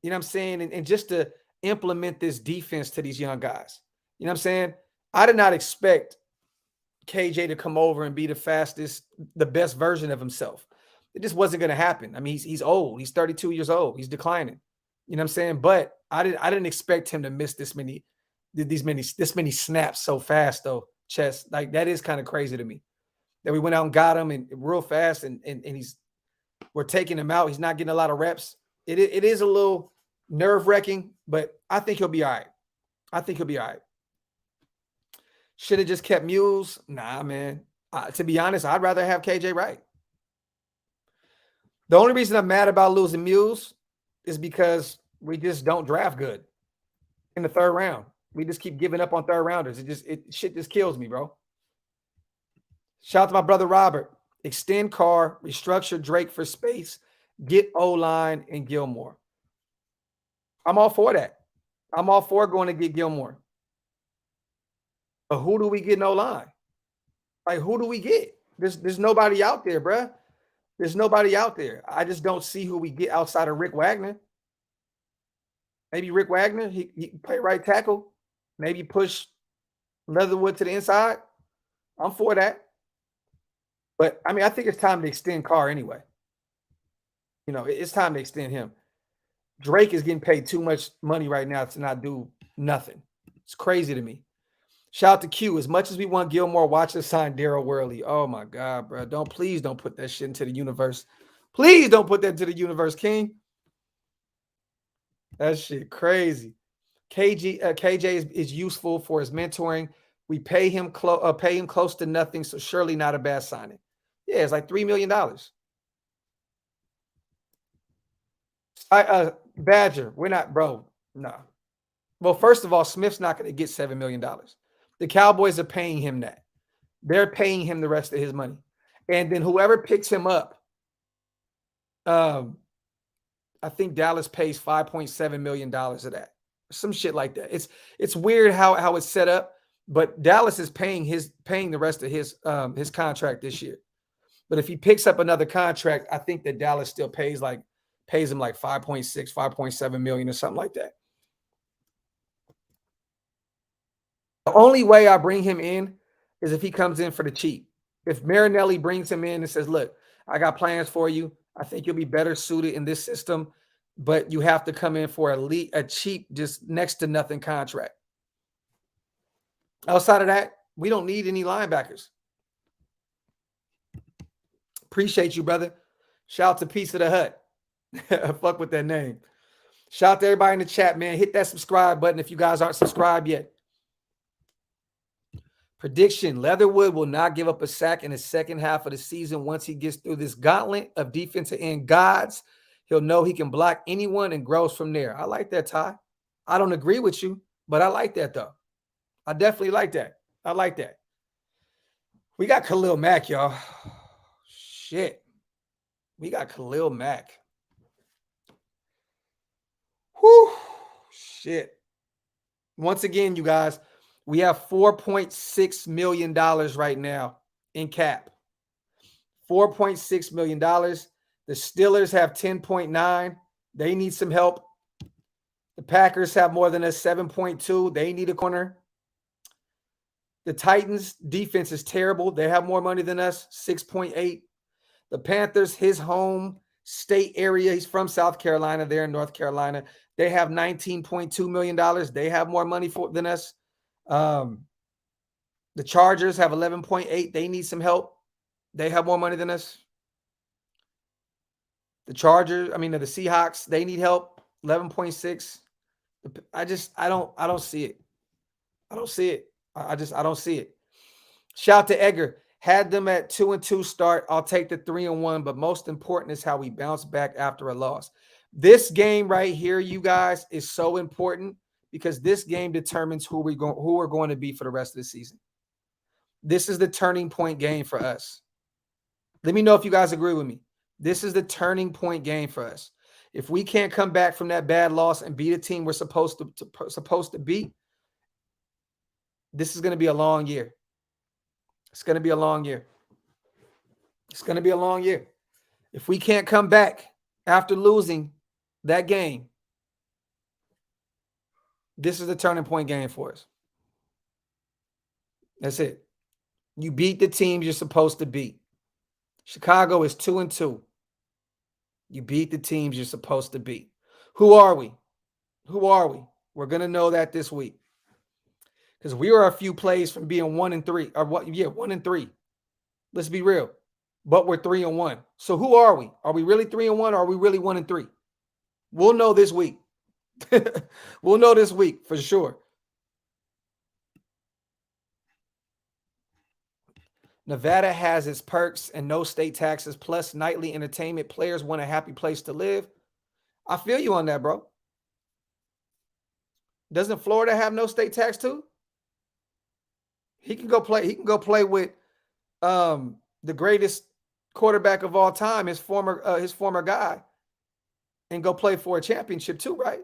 You know what I'm saying, and just to implement this defense to these young guys. You know what I'm saying? I did not expect KJ to come over and be the fastest, the best version of himself. It just wasn't going to happen. I mean, he's old. He's 32 years old. He's declining. You know what I'm saying? But I didn't expect him to miss this many snaps so fast though. Chess, like that is kind of crazy to me. That we went out and got him and real fast, and we're taking him out. He's not getting a lot of reps. It is a little nerve-wracking, but I think he'll be all right. I think he'll be all right. Should have just kept Mules? Nah, man. To be honest, I'd rather have KJ Wright. The only reason I'm mad about losing Mules is because we just don't draft good in the third round. We just keep giving up on third rounders. Shit just kills me, bro. Shout out to my brother Robert. Extend Carr, restructure Drake for space, get O-line and Gilmore. I'm all for that. I'm all for going to get Gilmore. But who do we get in O-line? Like, who do we get? There's nobody out there, bruh. There's nobody out there. I just don't see who we get outside of Rick Wagner. Maybe Rick Wagner, he play right tackle. Maybe push Leatherwood to the inside. I'm for that. But, I mean, I think it's time to extend Carr anyway. You know, it's time to extend him. Drake is getting paid too much money right now to not do nothing. It's crazy to me. Shout out to Q. As much as we want Gilmore, watch us sign Daryl Worley. Oh, my God, bro. Please don't put that shit into the universe. Please don't put that into the universe, King. That shit crazy. KJ is useful for his mentoring. We pay him close to nothing, so surely not a bad signing. Yeah, it's like $3 million. Badger, we're not, bro. No. Well, first of all, Smith's not going to get $7 million. The Cowboys are paying him that. They're paying him the rest of his money. And then whoever picks him up, I think Dallas pays $5.7 million of that. Some shit like that. It's weird how it's set up, but Dallas is paying the rest of his contract this year. But if he picks up another contract, I think that Dallas still pays him like 5.6, 5.7 million or something like that. The only way I bring him in is if he comes in for the cheap. If Marinelli brings him in and says, look, I got plans for you. I think you'll be better suited in this system, but you have to come in for a cheap, just next to nothing contract. Outside of that, we don't need any linebackers. Appreciate you, brother. Shout out to Piece of the Hut. Fuck with that name. Shout out to everybody in the chat, man. Hit that subscribe button if you guys aren't subscribed yet. Prediction: Leatherwood will not give up a sack in the second half of the season. Once he gets through this gauntlet of defensive end gods, he'll know he can block anyone and grows from there. I like that, Ty. I don't agree with you, but I like that, though. I definitely like that. I like that. We got Khalil Mack, y'all. Shit. We got Khalil Mack. Whew. Shit. Once again, you guys, we have $4.6 million right now in cap. $4.6 million. The Steelers have 10.9. They need some help. The Packers have more than a 7.2. They need a corner. The Titans' defense is terrible. They have more money than us, 6.8. The Panthers, his home state area, he's from South Carolina. They're in North Carolina. They have $19.2 million. They have more money than us. The Chargers have 11.8. They need some help. They have more money than us. The Seahawks, they need help. 11.6. I don't see it. I don't see it. I don't see it. Shout out to Edgar. Had them at 2-2 start. I'll take the 3-1, but most important is how we bounce back after a loss. This game right here, you guys, is so important because this game determines who we're going to be for the rest of the season. This is the turning point game for us. Let me know if you guys agree with me. This is the turning point game for us. If we can't come back from that bad loss and beat a team we're supposed to beat, this is going to be a long year. It's going to be a long year. It's going to be a long year. If we can't come back after losing that game, this is the turning point game for us. That's it. You beat the teams you're supposed to beat. Chicago is 2-2. You beat the teams you're supposed to beat. Who are we? Who are we? We're going to know that this week. Because we are a few plays from being 1-3. Or what? Yeah, 1-3. Let's be real. But we're 3-1. So who are we? Are we really 3-1 or are we really 1-3? We'll know this week. We'll know this week for sure. Nevada has its perks and no state taxes plus nightly entertainment. Players want a happy place to live. I feel you on that, bro. Doesn't Florida have no state tax too? He can go play. He can go play with the greatest quarterback of all time, his former guy, and go play for a championship too, right?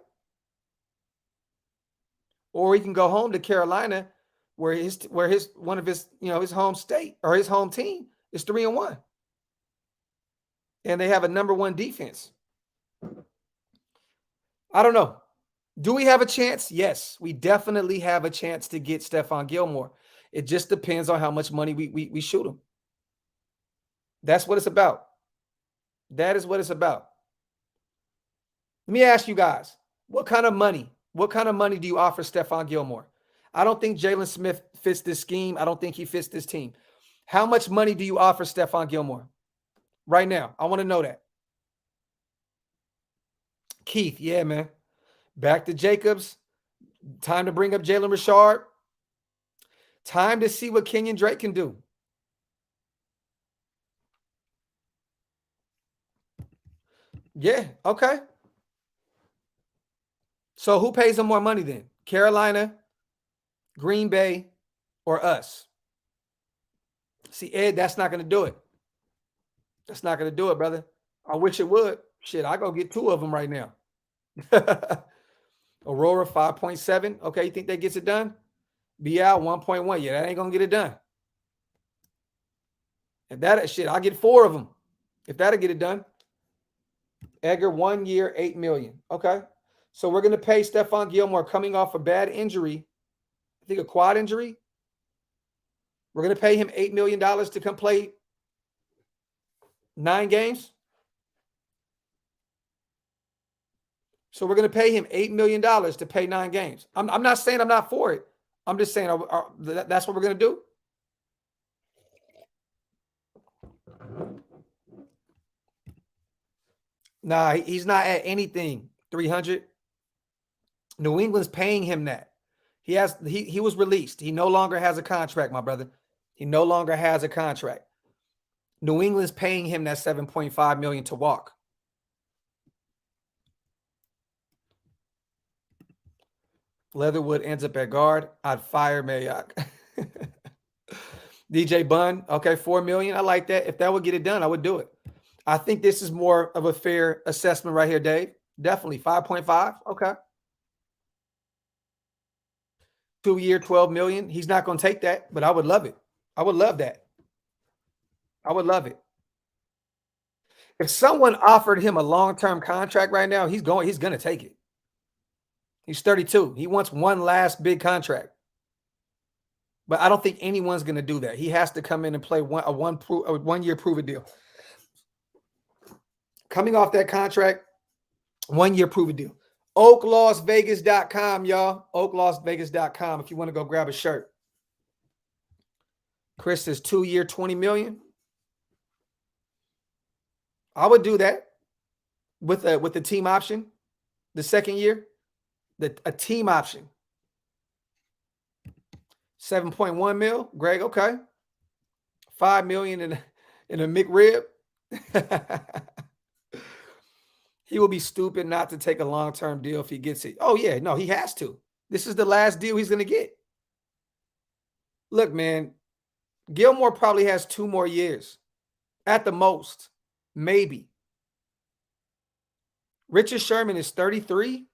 Or he can go home to Carolina, where his home state or his home team is 3-1, and they have a number 1 defense. I don't know. Do we have a chance? Yes, we definitely have a chance to get Stephon Gilmore. It just depends on how much money we shoot him. That's what it's about. That is what it's about. Let me ask you guys, what kind of money do you offer Stephon Gilmore? I don't think Jaylon Smith fits this scheme. I don't think he fits this team. How much money do you offer Stephon Gilmore right now? I want to know that. Keith, yeah, man. Back to Jacobs. Time to bring up Jalen Richard. Time to see what Kenyon Drake can do. Yeah, okay. So who pays him more money then? Carolina, Green Bay, or us? See, Ed, that's not going to do it. That's not going to do it, brother. I wish it would. Shit, I go get 2 of them right now. Aurora 5.7. Okay, you think that gets it done? BL 1.1. Yeah, that ain't going to get it done. If that shit, I'll get 4 of them. If that'll get it done. Edgar, 1 year, $8 million. Okay. So we're going to pay Stephon Gilmore coming off a bad injury. I think a quad injury. We're going to pay him $8 million to come play 9 games. So we're going to pay him $8 million to pay 9 games. I'm not saying I'm not for it. I'm just saying that's what we're going to do. Nah, he's not at anything. 300. New England's paying him that. He was released. He no longer has a contract, my brother. He no longer has a contract. New England's paying him that $7.5 million to walk. Leatherwood ends up at guard. I'd fire Mayock. DJ Bunn, okay, $4 million. I like that. If that would get it done, I would do it. I think this is more of a fair assessment right here, Dave. Definitely 5.5. Okay. 2 year, $12 million. He's not going to take that, but I would love it. I would love that. I would love it. If someone offered him a long-term contract right now, he's going to take it. He's 32. He wants one last big contract. But I don't think anyone's going to do that. He has to come in and play a 1 year prove it deal. Coming off that contract, 1 year prove it deal. OakLasVegas.com, y'all. OakLasVegas.com if you want to go grab a shirt. Chris says 2 year, $20 million. I would do that with the team option. The second year, a team option. 7.1 mil, Greg. Okay. 5 million in a McRib. He will be stupid not to take a long-term deal if he gets it. Oh, yeah. No, he has to. This is the last deal he's going to get. Look, man, Gilmore probably has 2 more years. at the most, maybe. Richard Sherman is 33,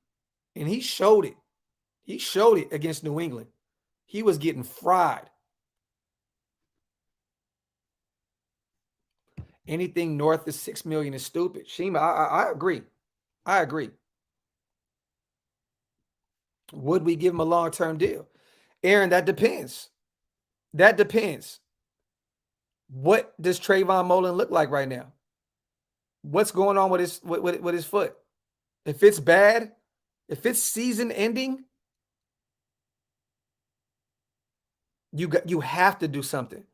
and he showed it. He showed it against New England. He was getting fried. Anything north of $6 million is stupid. Shima, I agree. I agree. Would we give him a long-term deal? Aaron, that depends. That depends. What does Trayvon Mullen look like right now? What's going on with his foot? If it's bad, if it's season ending, you have to do something.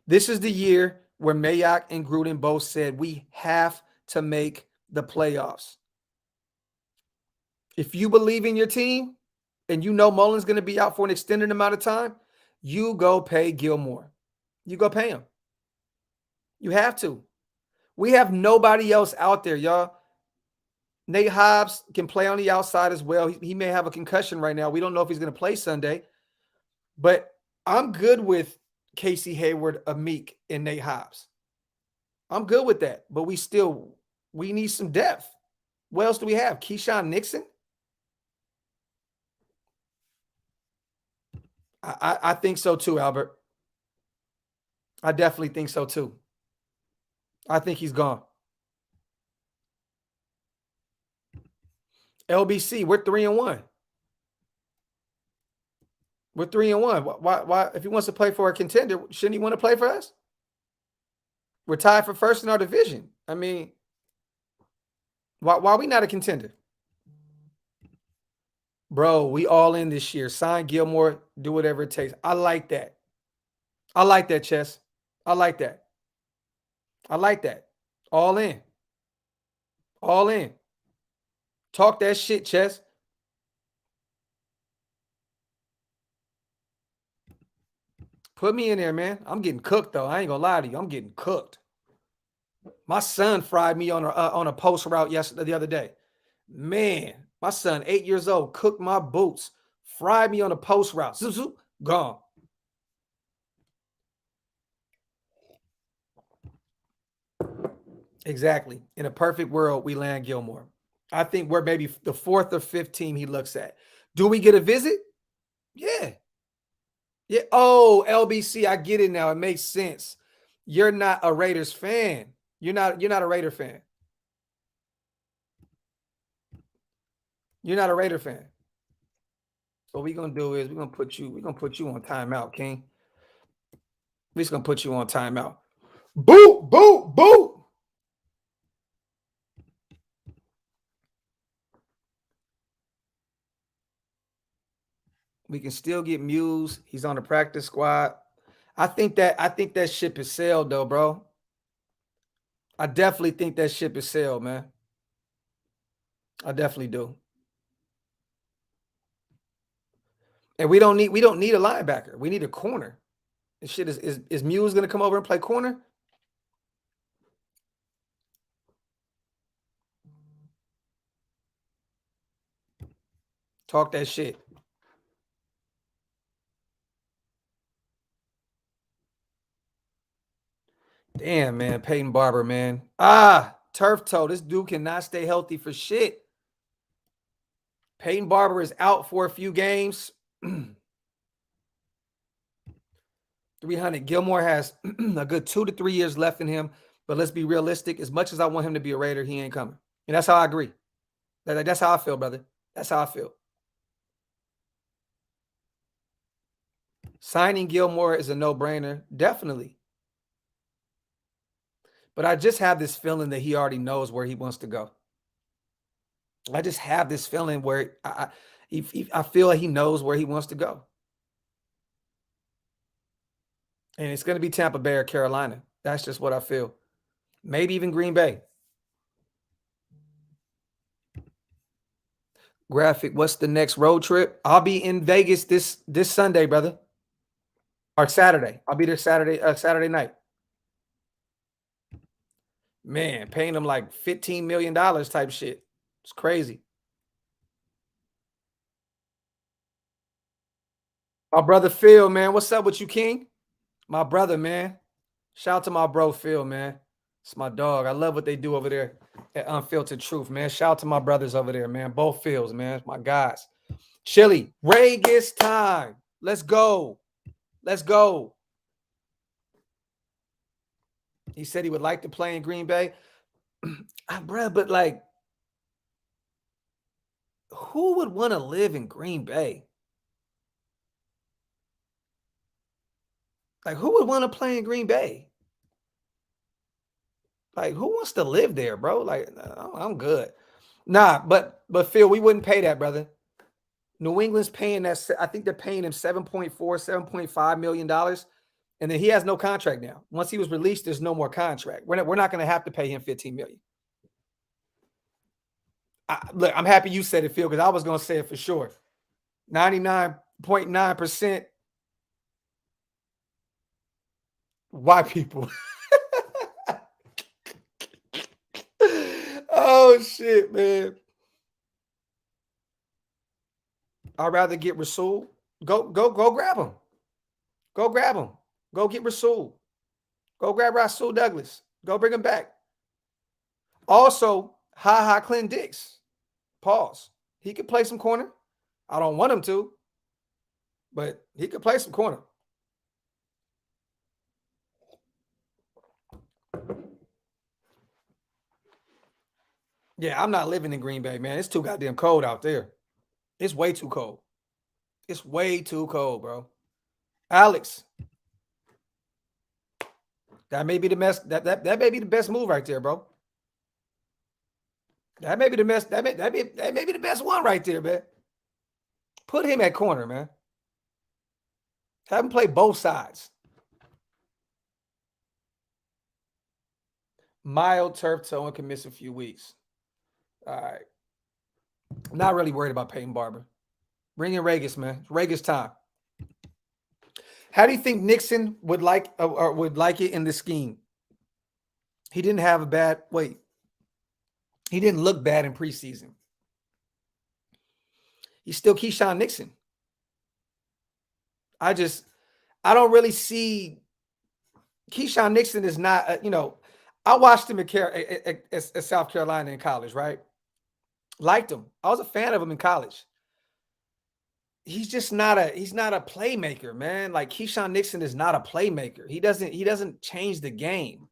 This is the year where Mayock and Gruden both said we have to make the playoffs. If you believe in your team and you know Mullen's going to be out for an extended amount of time, you go pay Gilmore. You go pay him. You have to. We have nobody else out there, y'all. Nate Hobbs can play on the outside as well. He may have a concussion right now. We don't know if he's going to play Sunday. But I'm good with Casey Hayward, Amik, and Nate Hobbs. I'm good with that. But we need some depth. What else do we have? Keyshawn Nixon? I think so too, Albert. I definitely think so too. I think he's gone. LBC, we're 3-1. We're 3-1. Why? If he wants to play for a contender, shouldn't he want to play for us? We're tied for first in our division. I mean, why are we not a contender? Bro, we all in this year. Sign Gilmore, do whatever it takes. I like that. I like that, Chess. I like that. I like that. All in. All in. Talk that shit, Chess. Put me in there, man. I'm getting cooked, though. I ain't gonna lie to you. I'm getting cooked. My son fried me on a post route the other day. Man, my son, 8 years old, cooked my boots, fried me on a post route. Zoop, zoop, gone. Exactly. In a perfect world, we land Gilmore. I think we're maybe the 4th or 5th team he looks at. Do we get a visit? Yeah. Yeah. Oh, LBC, I get it now. It makes sense. You're not a Raiders fan. You're not a Raider fan. You're not a Raider fan. So what we're gonna do is we're gonna put you on timeout, King. We're just gonna put you on timeout. Boot, boot, boot. We can still get Muse. He's on the practice squad. I think that ship is sailed, though, bro. I definitely think that ship is sailed, man. I definitely do. And we don't need a linebacker. We need a corner. This shit is Muse gonna come over and play corner? Talk that shit. Damn, man. Peyton Barber, man. Turf toe. This dude cannot stay healthy for shit. Peyton Barber is out for a few games. 300. Gilmore has a good 2 to 3 years left in him. But let's be realistic. As much as I want him to be a Raider, he ain't coming. And that's how I agree. That's how I feel, brother. That's how I feel. Signing Gilmore is a no-brainer. Definitely. But I just have this feeling that he already knows where he wants to go. I just have this feeling where I feel like he knows where he wants to go. And it's going to be Tampa Bay or Carolina. That's just what I feel. Maybe even Green Bay. Graphic, what's the next road trip? I'll be in Vegas this Sunday, brother. Or Saturday. I'll be there Saturday night. Man, paying them like $15 million type shit. It's crazy. My brother Phil, man. What's up with you, King? My brother, man. Shout out to my bro Phil, man. It's my dog. I love what they do over there at Unfiltered Truth, man. Shout out to my brothers over there, man. Both fields, man. My guys. Chili, Vegas time. Let's go. Let's go. He said he would like to play in Green Bay. Bruh, but like, who would want to live in Green Bay? Like, who would want to play in Green Bay? Like, who wants to live there, bro? Like, I'm good. Nah, but Phil, we wouldn't pay that, brother. New England's paying that. I think they're paying him $7.5 million. And then he has no contract now. Once he was released, there's no more contract. We're not going to have to pay him $15 million. Look, I'm happy you said it, Phil, because I was going to say it for sure. 99.9% white people. Oh, shit, man. I'd rather get Rasul. Go grab him. Go grab him. Go get Rasul. Go grab Rasul Douglas. Go bring him back. Also, Clint Dix. Pause. He could play some corner. I don't want him to, but he could play some corner. Yeah, I'm not living in Green Bay, man. It's too goddamn cold out there. It's way too cold. It's way too cold, bro. Alex, that may be the best. That may be the best move right there, bro. That may be the best. That may be the best one right there, man. Put him at corner, man. Have him play both sides. Mild turf toe and can miss a few weeks. All right. I'm not really worried about Peyton Barber. Bring in Regis, man. It's Regis time. How do you think Nixon would like it in the scheme? He didn't have a bad wait. He didn't look bad in preseason. He's still Keyshawn Nixon. I don't really see Keyshawn Nixon is not, I watched him at South Carolina in college, right? Liked him. I was a fan of him in college. He's just he's not a playmaker, man. Like Keyshawn Nixon is not a playmaker. He doesn't change the game.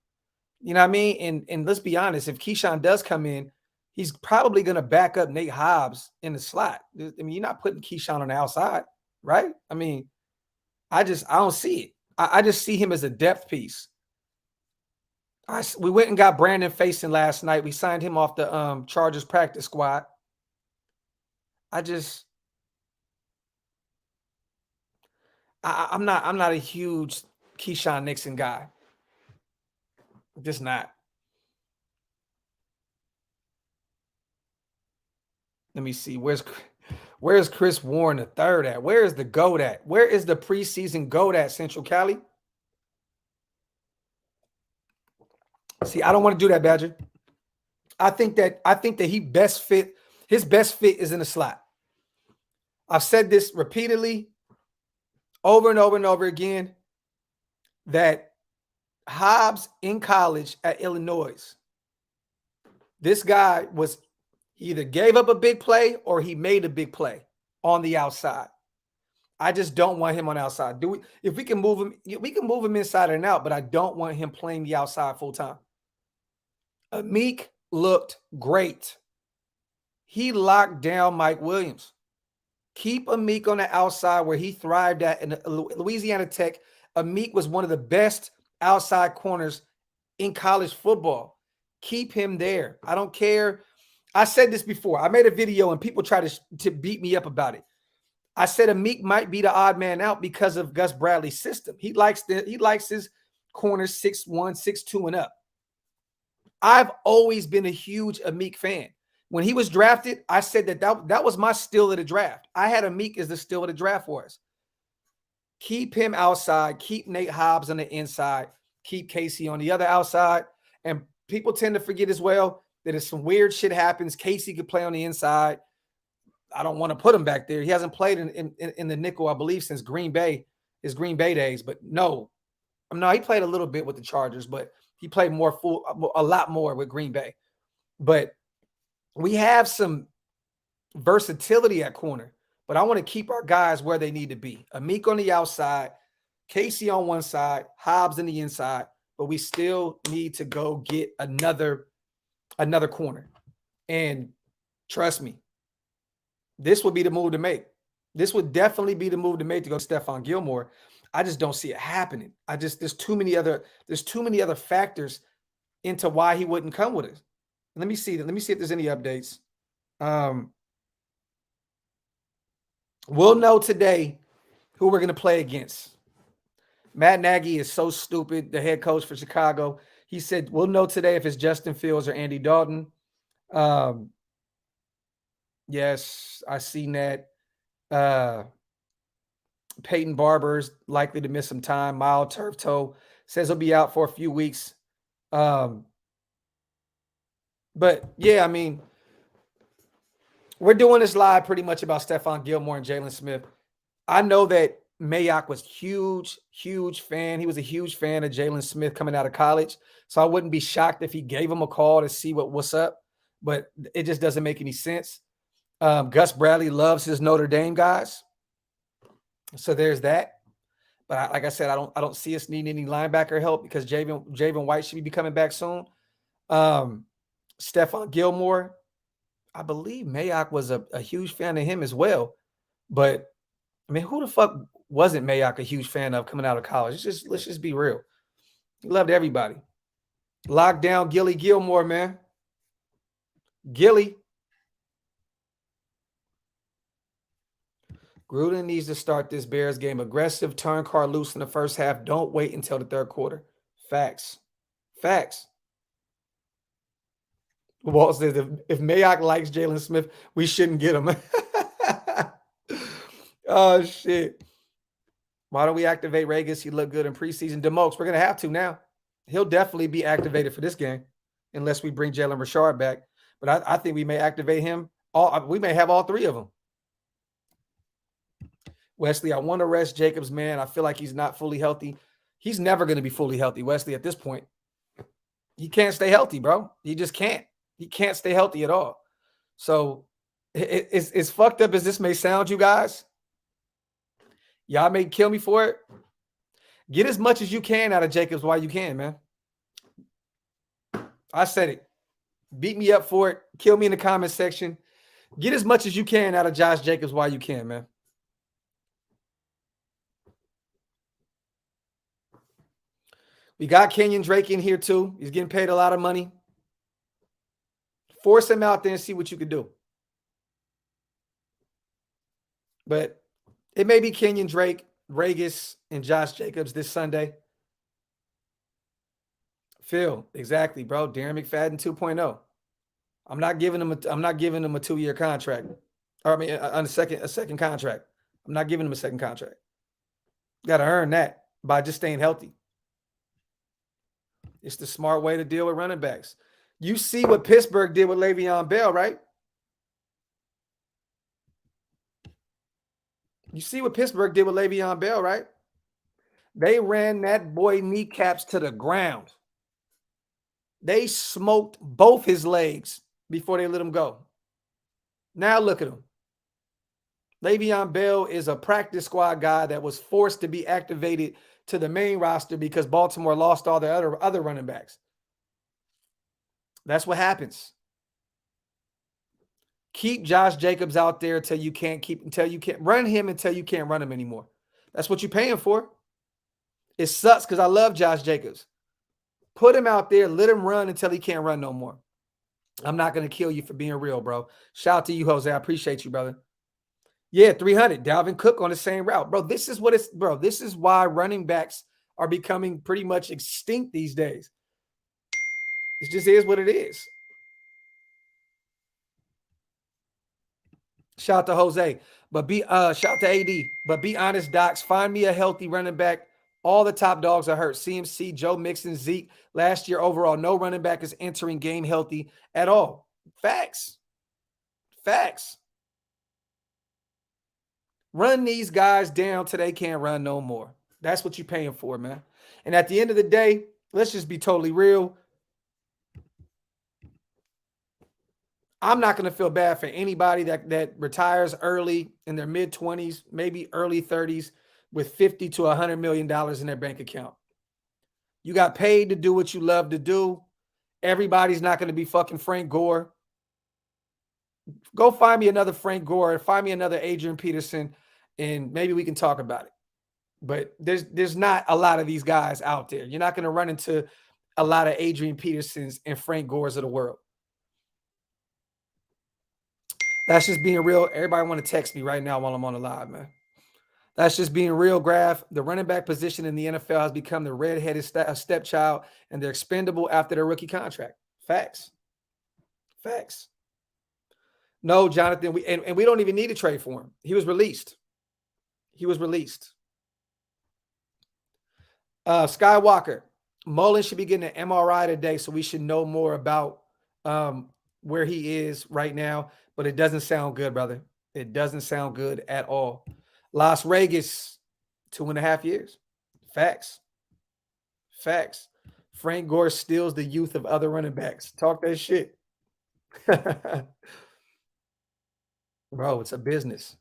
You know what I mean? And let's be honest, if Keyshawn does come in, he's probably going to back up Nate Hobbs in the slot. I mean, you're not putting Keyshawn on the outside, right? I mean, I don't see it. I just see him as a depth piece. We went and got Brandon Faison last night. We signed him off the Chargers practice squad. I'm not a huge Keyshawn Nixon guy. Just not. Let me see. Where's Chris Warren III at? Where is the GOAT at? Where is the preseason GOAT at, Central Cali? See, I don't want to do that, Badger. I think that his best fit is in the slot. I've said this repeatedly over and over and over again that Hobbs in college at Illinois, this guy he either gave up a big play or he made a big play on the outside. I just don't want him on the outside. If we can move him, we can move him inside and out, but I don't want him playing the outside full time. Meek looked great. He locked down Mike Williams. Keep Amik on the outside where he thrived at in Louisiana Tech. Amik was one of the best outside corners in college football. Keep him there. I don't care. I said this before. I made a video and people try to beat me up about it. I said Amik might be the odd man out because of Gus Bradley's system. He likes his corners 6'1", 6'2", and up. I've always been a huge Amik fan. When he was drafted, I said that was my steal of the draft. I had Amik as the steal of the draft for us. Keep him outside. Keep Nate Hobbs on the inside. Keep Casey on the other outside. And people tend to forget as well that if some weird shit happens, Casey could play on the inside. I don't want to put him back there. He hasn't played in the nickel, I believe, since his Green Bay days. But no, he played a little bit with the Chargers, but He played a lot more with Green Bay. But we have some versatility at corner. But I want to keep our guys where they need to be. Amik on the outside, Casey on one side, Hobbs on the inside. But we still need to go get another corner. And trust me, this would be the move to make. This would definitely be the move to make to go to Stephon Gilmore. I just don't see it happening. There's too many other factors into why he wouldn't come with us. Let me see if there's any updates. We'll know today who we're going to play against. Matt Nagy is so stupid, the head coach for Chicago. He said, we'll know today if it's Justin Fields or Andy Dalton. Yes, I seen that. Peyton Barber's likely to miss some time. Mild turf toe. Says he'll be out for a few weeks. But yeah, I mean, we're doing this live pretty much about Stephon Gilmore and Jaylon Smith. I know that Mayock was huge fan. He was a huge fan of Jaylon Smith coming out of college. So I wouldn't be shocked if he gave him a call to see what's up. But it just doesn't make any sense. Gus Bradley loves his Notre Dame guys. So there's that. But like I said, I don't see us needing any linebacker help because Javen White should be coming back soon. Stephon Gilmore, I believe Mayock was a huge fan of him as well. But I mean, who the fuck wasn't Mayock a huge fan of coming out of college? Let's just be real. He loved everybody. Lock down Gilly Gilmore, man. Gilly. Gruden needs to start this Bears game aggressive, turn car loose in the first half. Don't wait until the third quarter. Facts. Walt says if Mayock likes Jaylon Smith, we shouldn't get him. Oh, shit. Why don't we activate Regis? He looked good in preseason. DeMokes, we're going to have to now. He'll definitely be activated for this game unless we bring Jalen Richard back. But I think we may activate him. We may have all three of them. Wesley, I want to rest Jacobs, man. I feel like he's not fully healthy. He's never going to be fully healthy, Wesley, at this point. He can't stay healthy, bro. He just can't. He can't stay healthy at all. So it's fucked up as this may sound, you guys. Y'all may kill me for it. Get as much as you can out of Jacobs while you can, man. I said it. Beat me up for it. Kill me in the comment section. Get as much as you can out of Josh Jacobs while you can, man. We got Kenyon Drake in here too. He's getting paid a lot of money. Force him out there and see what you can do. But it may be Kenyon Drake, Regis, and Josh Jacobs this Sunday. Phil, exactly, bro. Darren McFadden 2.0. I'm not giving him a 2-year contract. Or I mean, a second contract. I'm not giving him a second contract. Got to earn that by just staying healthy. It's the smart way to deal with running backs. You see what Pittsburgh did with Le'Veon Bell, right? You see what Pittsburgh did with Le'Veon Bell, right? They ran that boy kneecaps to the ground. They smoked both his legs before they let him go. Now look at him. Le'Veon Bell is a practice squad guy that was forced to be activated to the main roster because Baltimore lost all their other running backs. That's what happens. Keep Josh Jacobs out there until you can't run him until you can't run him anymore. That's what you're paying for. It sucks because I love Josh Jacobs. Put him out there, let him run until he can't run no more. I'm not going to kill you for being real, bro. Shout out to you, Jose. I appreciate you, brother. Yeah, 300. Dalvin Cook on the same route. Bro, this is why running backs are becoming pretty much extinct these days. It just is what it is. Shout out to Jose. But shout out to AD. But be honest, Docs. Find me a healthy running back. All the top dogs are hurt. CMC, Joe Mixon, Zeke. Last year overall, no running back is entering game healthy at all. Facts. Run these guys down till they can't run no more. That's what you're paying for, man. And at the end of the day, let's just be totally real. I'm not going to feel bad for anybody that retires early in their mid-20s, maybe early 30s with $50 to $100 million in their bank account. You got paid to do what you love to do. Everybody's not going to be fucking Frank Gore. Go find me another Frank Gore, find me another Adrian Peterson, and maybe we can talk about it. But there's not a lot of these guys out there. You're not going to run into a lot of Adrian Petersons and Frank Gores of the world. That's just being real. Everybody want to text me right now while I'm on the live, man. That's just being real, Graph. The running back position in the NFL has become the redheaded stepchild, and they're expendable after their rookie contract. Facts. Facts. No, Jonathan, and we don't even need to trade for him. He was released. He was released. Skywalker, Mullen should be getting an MRI today, so we should know more about where he is right now. But it doesn't sound good, brother. It doesn't sound good at all. Las Vegas, 2.5 years. Facts. Facts. Frank Gore steals the youth of other running backs. Talk that shit. Bro, it's a business.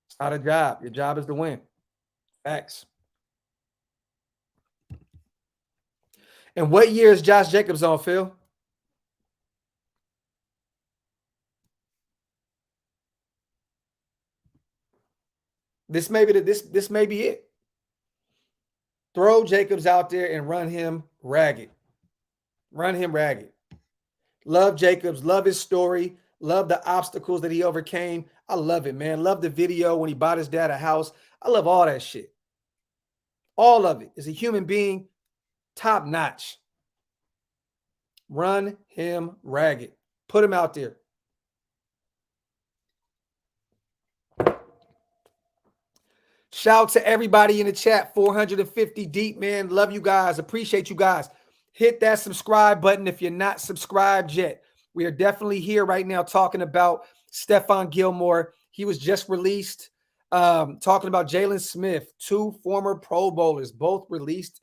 It's not a job. Your job is to win. Facts. And what year is Josh Jacobs on, Phil? This may be this may be it. Throw Jacobs out there and run him ragged. Run him ragged. Love Jacobs. Love his story. Love the obstacles that he overcame. I love it, man. Love the video when he bought his dad a house. I love all that shit. All of it. As a human being, top notch. Run him ragged. Put him out there. Shout to everybody in the chat. 450 deep, man. Love you guys. Appreciate you guys. Hit that subscribe button if you're not subscribed yet. We are definitely here right now talking about Stephon Gilmore. He was just released. Talking about Jaylon Smith, 2 former Pro Bowlers, both released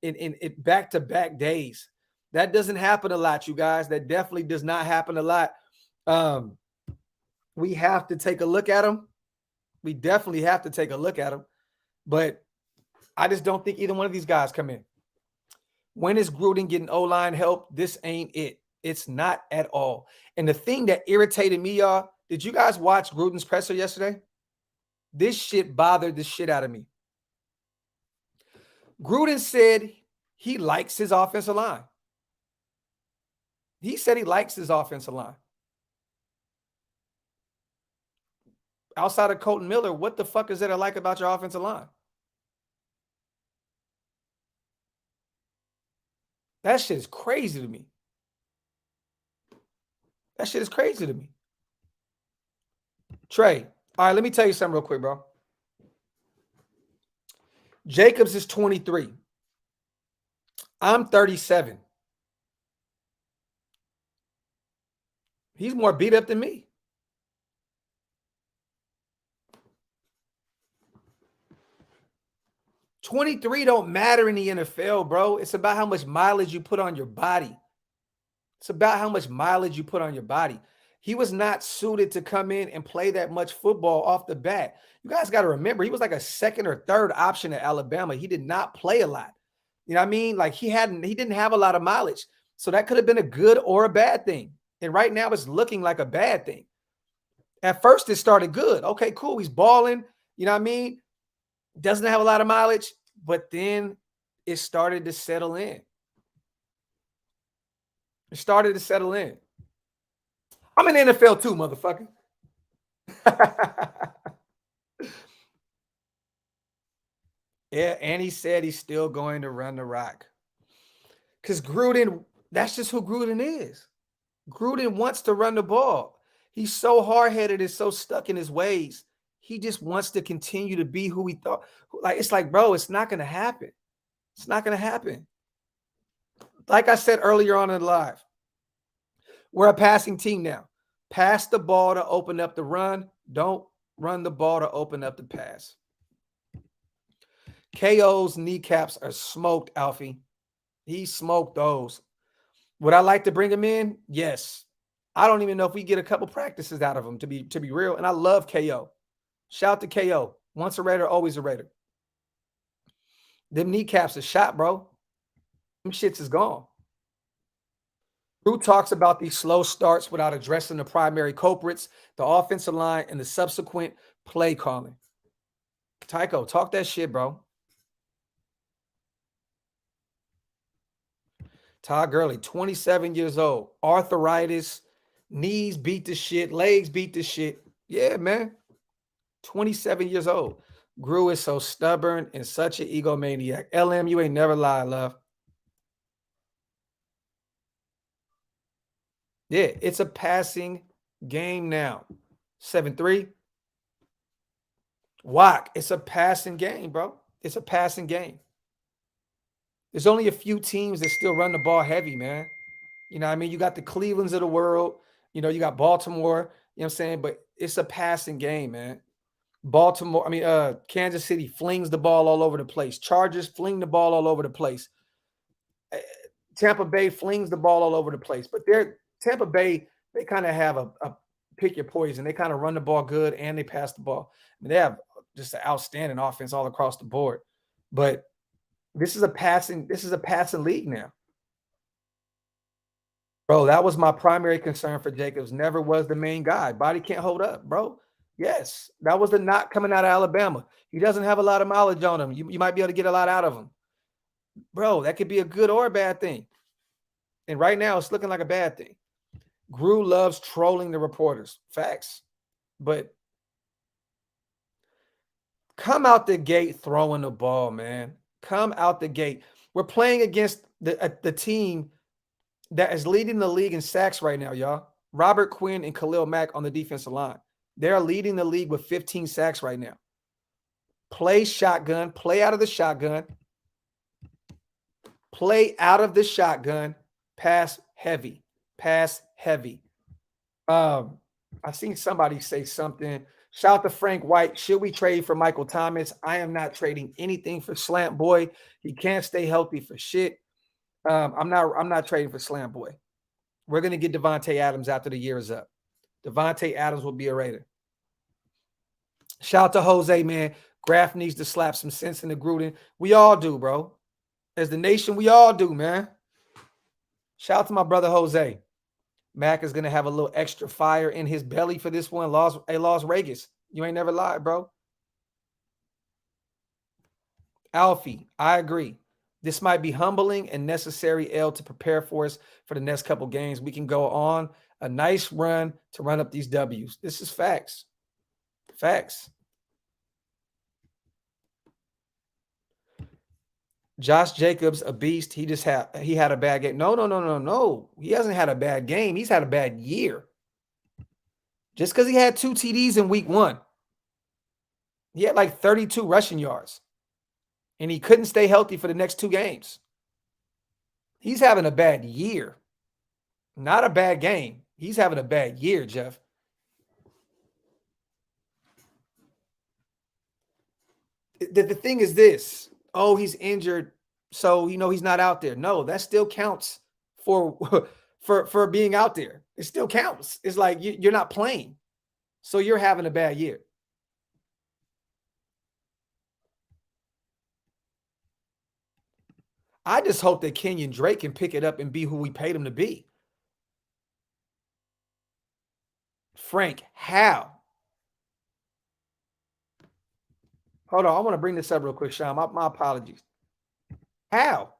in back-to-back days. That doesn't happen a lot, you guys. That definitely does not happen a lot. We have to take a look at them. We definitely have to take a look at them. But I just don't think either one of these guys come in. When is Gruden getting O-line help? This ain't it. It's not at all. And the thing that irritated me, y'all, did you guys watch Gruden's presser yesterday? This shit bothered the shit out of me. Gruden said he likes his offensive line. He said he likes his offensive line. Outside of Colton Miller, what the fuck is there to like about your offensive line? That shit is crazy to me. That shit is crazy to me. Trey, all right, let me tell you something real quick, bro. Jacobs is 23. I'm 37. He's more beat up than me. $23 don't matter in the NFL, bro. It's about how much mileage you put on your body. It's about how much mileage you put on your body. He was not suited to come in and play that much football off the bat. You guys got to remember, he was like a second or third option at Alabama. He did not play a lot. You know what I mean? Like he didn't have a lot of mileage. So that could have been a good or a bad thing. And right now it's looking like a bad thing. At first it started good. Okay, cool. He's balling. You know what I mean? Doesn't have a lot of mileage, but then it started to settle in. It started to settle in. I'm in the NFL too, motherfucker. Yeah, and he said he's still going to run the rock. Because Gruden, that's just who Gruden is. Gruden wants to run the ball. He's so hard-headed and so stuck in his ways. He just wants to continue to be who he thought. Like, it's like, bro, it's not going to happen. It's not going to happen. Like I said earlier on in the live, we're a passing team now. Pass the ball to open up the run. Don't run the ball to open up the pass. KO's kneecaps are smoked, Alfie. He smoked those. Would I like to bring him in? Yes. I don't even know if we get a couple practices out of him to be real. And I love KO. Shout to KO. Once a Raider, always a Raider. Them kneecaps are shot, bro. Them shits is gone. Drew talks about these slow starts without addressing the primary culprits, the offensive line, and the subsequent play calling. Tycho, talk that shit, bro. Todd Gurley, 27 years old, arthritis, knees beat the shit, legs beat the shit. Yeah, man. 27 years old. Gru is so stubborn and such an egomaniac. LM, you ain't never lied, love. Yeah, it's a passing game now. 7-3. Wack, it's a passing game, bro. It's a passing game. There's only a few teams that still run the ball heavy, man. You know what I mean? You got the Clevelands of the world. You know, you got Baltimore. You know what I'm saying? But it's a passing game, man. Kansas City flings the ball all over the place. Chargers fling the ball all over the place. Tampa Bay flings the ball all over the place. But Tampa Bay, they kind of have a pick your poison. They kind of run the ball good and they pass the ball. I mean, they have just an outstanding offense all across the board. But this is a passing league now. Bro, that was my primary concern for Jacobs. Never was the main guy. Body can't hold up, bro. Yes, that was the knock coming out of Alabama. He doesn't have a lot of mileage on him. You might be able to get a lot out of him. Bro, that could be a good or a bad thing. And right now, it's looking like a bad thing. Gru loves trolling the reporters. Facts. But come out the gate throwing the ball, man. Come out the gate. We're playing against the team that is leading the league in sacks right now, y'all. Robert Quinn and Khalil Mack on the defensive line. They're leading the league with 15 sacks right now. Play shotgun. Play out of the shotgun. Play out of the shotgun. Pass heavy. Pass heavy. I seen somebody say something. Shout to Frank White. Should we trade for Michael Thomas? I am not trading anything for Slant Boy. He can't stay healthy for shit. I'm not trading for Slant Boy. We're going to get Devontae Adams after the year is up. Devontae Adams will be a Raider. Shout out to Jose, man. Graf needs to slap some sense into Gruden. We all do, bro. As the nation, we all do, man. Shout out to my brother Jose. Mac is going to have a little extra fire in his belly for this one. Las Vegas. You ain't never lied, bro. Alfie, I agree. This might be humbling and necessary L to prepare for us for the next couple games. We can go on a nice run to run up these W's. This is facts. Facts. Josh Jacobs, a beast. He had a bad game. No. He hasn't had a bad game. He's had a bad year. Just because he had 2 TDs in week 1. He had like 32 rushing yards. And he couldn't stay healthy for the next 2 games. He's having a bad year. Not a bad game. He's having a bad year, Jeff. The thing is this. Oh, he's injured, so he's not out there. No, that still counts for being out there. It still counts. It's like you're not playing, so you're having a bad year. I just hope that Kenyon Drake can pick it up and be who we paid him to be. Frank, how? Hold on, I want to bring this up real quick, Sean. My apologies. How?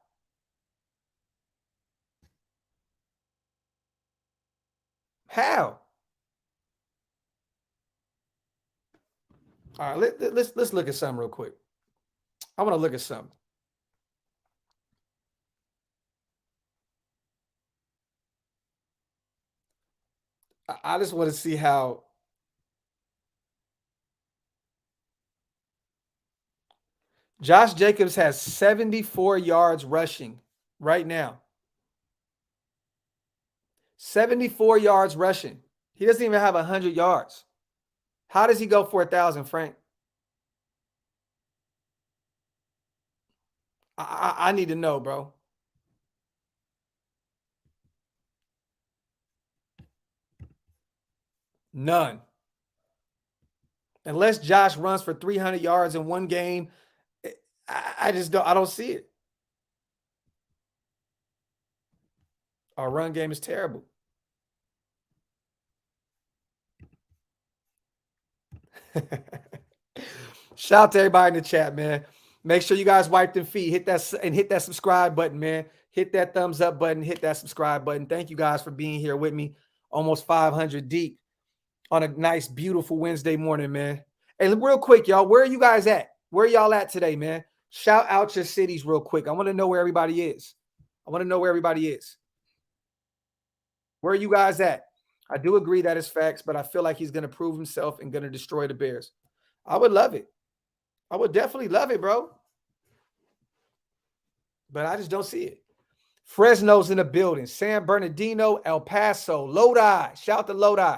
How? All right, let's look at something real quick. I want to look at something. I just want to see how Josh Jacobs has 74 yards rushing right now. 74 yards rushing. He doesn't even have 100 yards. How does he go for 1,000, Frank? I need to know, bro. None. Unless Josh runs for 300 yards in one game, I just don't. I don't see it. Our run game is terrible. Shout out to everybody in the chat, man. Make sure you guys wipe them feet. Hit that subscribe button, man. Hit that thumbs up button. Hit that subscribe button. Thank you guys for being here with me. Almost 500 deep on a nice, beautiful Wednesday morning, man. Hey, real quick, y'all, where are you guys at? Where are y'all at today, man? Shout out your cities real quick. I want to know where everybody is. Where are you guys at? I do agree that is facts, but I feel like he's going to prove himself and going to destroy the Bears. I would love it. I would definitely love it, bro. But I just don't see it. Fresno's in the building. San Bernardino, El Paso, Lodi. Shout out to Lodi.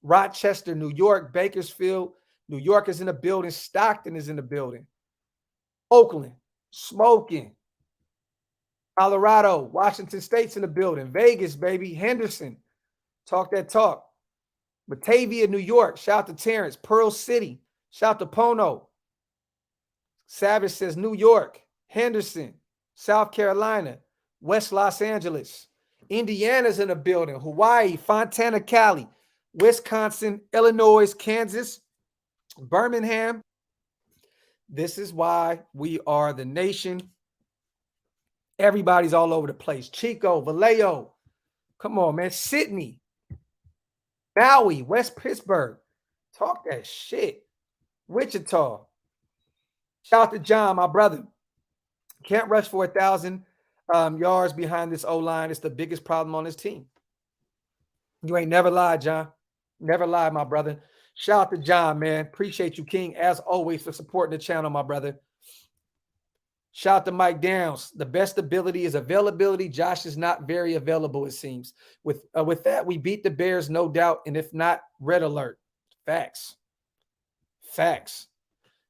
Rochester, New York, Bakersfield. New York is in the building. Stockton is in the building. Oakland, smoking. Colorado, Washington State's in the building. Vegas, baby. Henderson, talk that talk. Batavia, New York. Shout out to Terrence. Pearl City. Shout out to Pono. Savage says New York. Henderson, South Carolina. West Los Angeles. Indiana's in the building. Hawaii, Fontana, Cali. Wisconsin, Illinois, Kansas, Birmingham. This is why we are the nation. Everybody's all over the place. Chico, Vallejo. Come on, man. Sydney. Maui, West Pittsburgh. Talk that shit. Wichita. Shout out to John, my brother. Can't rush for 1,000 yards behind this O-line. It's the biggest problem on this team. You ain't never lied, John. Never lied, my brother. Shout out to John, man. Appreciate you, King, as always, for supporting the channel, my brother. Shout out to Mike Downs. The best ability is availability. Josh is not very available, it seems. With that, we beat the Bears, no doubt. And if not, red alert. Facts.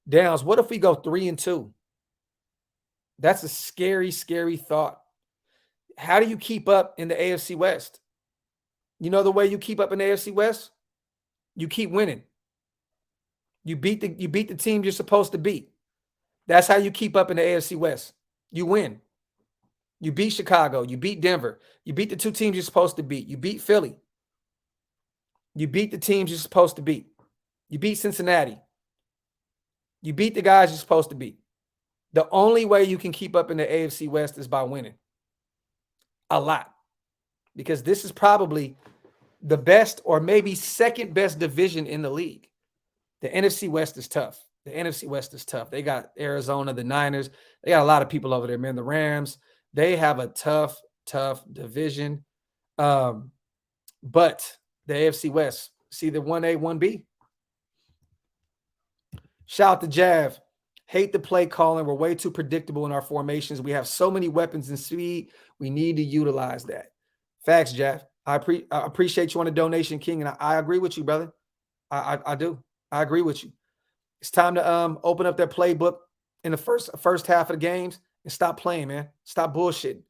Downs, what if we go 3-2? That's a scary, scary thought. How do you keep up in the AFC West? You know the way you keep up in the AFC West? You keep winning. You beat the team you're supposed to beat. That's how you keep up in the AFC West. You win. You beat Chicago. You beat Denver. You beat the two teams you're supposed to beat. You beat Philly. You beat the teams you're supposed to beat. You beat Cincinnati. You beat the guys you're supposed to beat. The only way you can keep up in the AFC West is by winning. A lot. Because this is probably the best or maybe second best division in the league. The NFC West is tough. They got Arizona, the Niners. They got a lot of people over there, man. The Rams. They have a tough division. But the AFC West, see the 1A, 1B. Shout out to Jav. Hate the play calling. We're way too predictable in our formations. We have so many weapons and speed. We need to utilize that. Facts, Jav. I appreciate you on the donation, King, and I agree with you, brother. I do. I agree with you. It's time to open up that playbook in the first half of the games and stop playing, man. Stop bullshitting.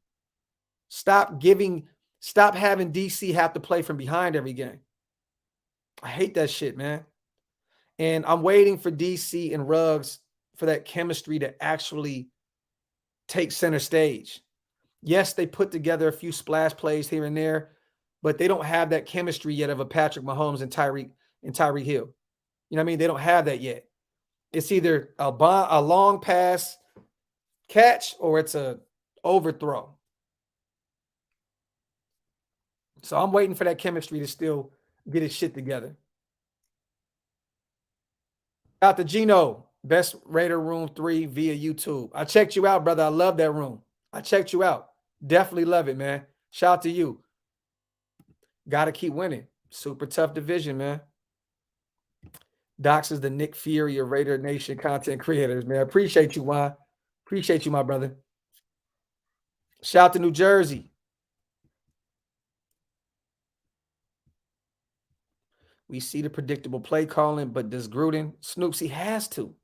Stop having DC have to play from behind every game. I hate that shit, man. And I'm waiting for DC and Ruggs for that chemistry to actually take center stage. Yes, they put together a few splash plays here and there, but they don't have that chemistry yet of a Patrick Mahomes and Tyreek Hill. You know what I mean? They don't have that yet. It's either a long pass catch or it's a overthrow. So I'm waiting for that chemistry to still get its shit together. Shout out to Gino, best Raider Room 3 via YouTube. I checked you out, brother. I love that room. I checked you out. Definitely love it, man. Shout out to you. Got to keep winning. Super tough division, man. Docs is the Nick Fury of Raider Nation content creators, man. Appreciate you, Juan. Appreciate you, my brother. Shout out to New Jersey. We see the predictable play calling, but does Gruden, Snoops, he has to.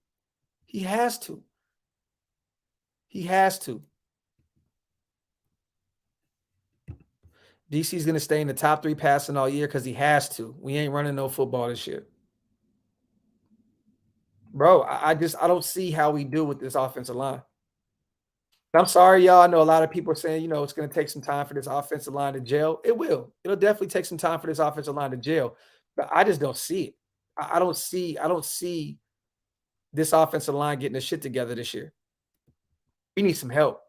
He has to. DC's going to stay in the top 3 passing all year because he has to. We ain't running no football this year. Bro, I don't see how we do with this offensive line. I'm sorry, y'all. I know a lot of people are saying, it's going to take some time for this offensive line to gel. It will. It'll definitely take some time for this offensive line to gel. But I just don't see it. I don't see this offensive line getting the shit together this year. We need some help.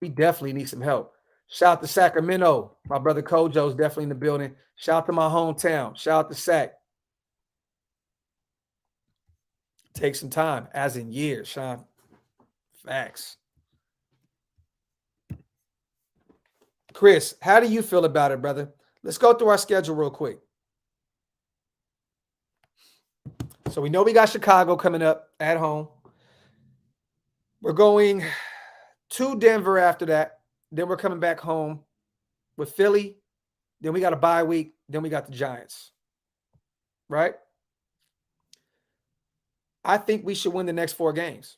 We definitely need some help. Shout out to Sacramento. My brother Kojo's definitely in the building. Shout out to my hometown. Shout out to Sac. Take some time, as in years, Sean. Facts. Chris, how do you feel about it, brother? Let's go through our schedule real quick. So we know we got Chicago coming up at home. We're going to Denver after that. Then we're coming back home with Philly. Then we got a bye week. Then we got the Giants. Right? I think we should win the next 4 games.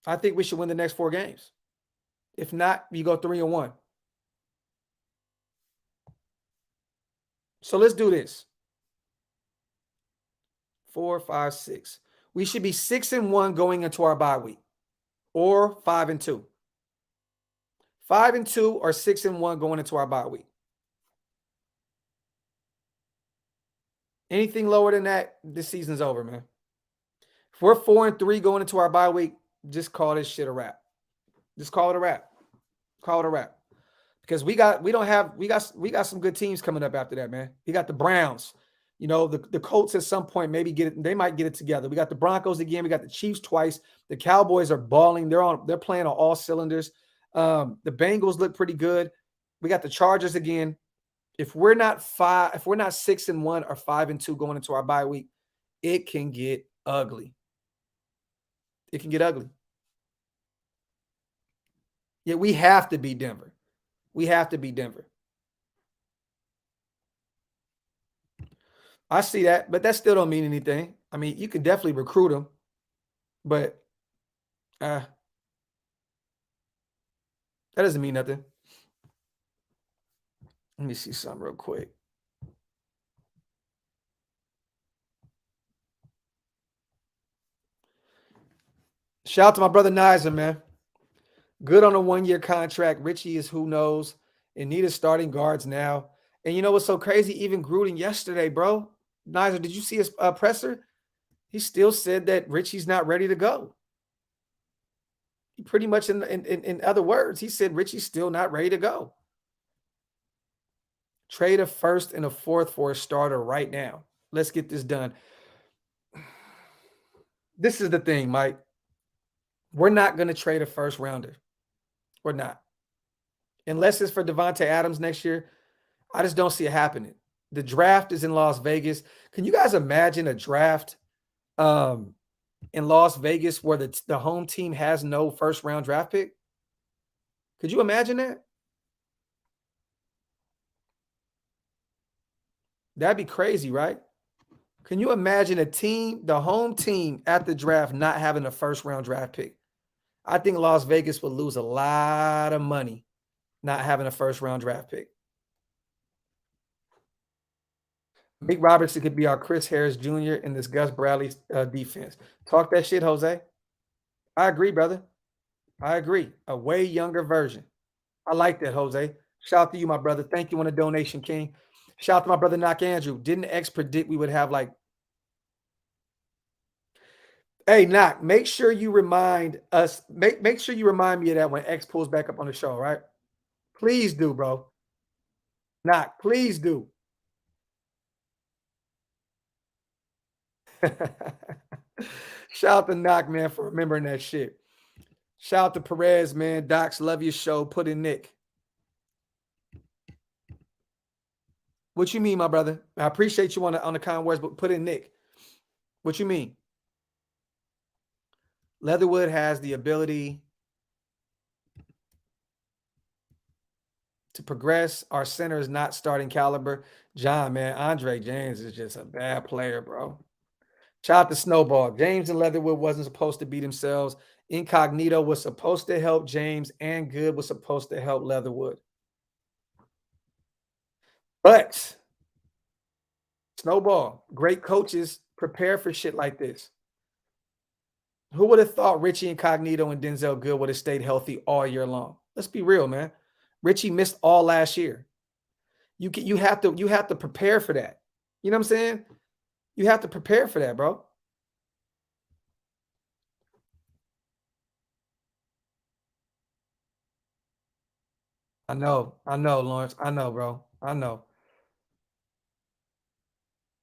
I think we should win the next 4 games. If not, you go 3-1. So let's do this. 4, 5, 6. We should be 6-1 going into our bye week, or 5-2. 5-2 or 6-1 going into our bye week. Anything lower than that, this season's over, man. If we're 4-3 going into our bye week, just call this shit a wrap. Just call it a wrap. Call it a wrap. Because we got some good teams coming up after that, man. We got the Browns. The Colts at some point maybe get it. They might get it together. We got the Broncos again. We got the Chiefs twice. The Cowboys are balling. They're playing on all cylinders. The Bengals look pretty good. We got the Chargers again. If we're not 6-1 or 5-2 going into our bye week, it can get ugly. It can get ugly. Yeah, we have to beat Denver. We have to beat Denver. I see that, but that still don't mean anything. I mean, you can definitely recruit them, but that doesn't mean nothing. Let me see something real quick. Shout out to my brother Nizer, man. Good on a 1-year contract. Richie is who knows. And need a starting guards now. And you know what's so crazy? Even Gruden yesterday, bro. Nizer, did you see his presser? He still said that Richie's not ready to go. He pretty much, in other words, he said Richie's still not ready to go. Trade a 1st and a 4th for a starter right now. Let's get this done. This is the thing, Mike. We're not going to trade a 1st rounder. We're not. Unless it's for Devontae Adams next year, I just don't see it happening. The draft is in Las Vegas. Can you guys imagine a draft in Las Vegas where the home team has no 1st-round draft pick? Could you imagine that? That'd be crazy, right? Can you imagine the home team at the draft not having a 1st-round draft pick? I think Las Vegas would lose a lot of money not having a 1st-round draft pick. Mick Robertson could be our Chris Harris Jr. in this Gus Bradley defense. Talk that shit, Jose. I agree, brother. I agree. A way younger version. I like that, Jose. Shout out to you, my brother. Thank you on the donation, King. Shout out to my brother, Knock Andrew. Didn't X predict we would have Hey, Knock, make sure you remind us. Make sure you remind me of that when X pulls back up on the show, right? Please do, bro. Knock, please do. Shout out to Knock, man, for remembering that shit. Shout out to Perez, man. Docs, love your show. Put in Nick. What you mean, my brother? I appreciate you on the kind words, but put in Nick. What you mean? Leatherwood has the ability to progress. Our center is not starting caliber. John, man, Andre James is just a bad player, bro. Shout out to Snowball. James and Leatherwood wasn't supposed to be themselves. Incognito was supposed to help James, and Good was supposed to help Leatherwood. But Snowball, great coaches prepare for shit like this. Who would have thought Richie Incognito and Denzel Good would have stayed healthy all year long? Let's be real, man. Richie missed all last year. You have to prepare for that. You know what I'm saying? You have to prepare for that, bro. I know, Lawrence. I know, bro. I know.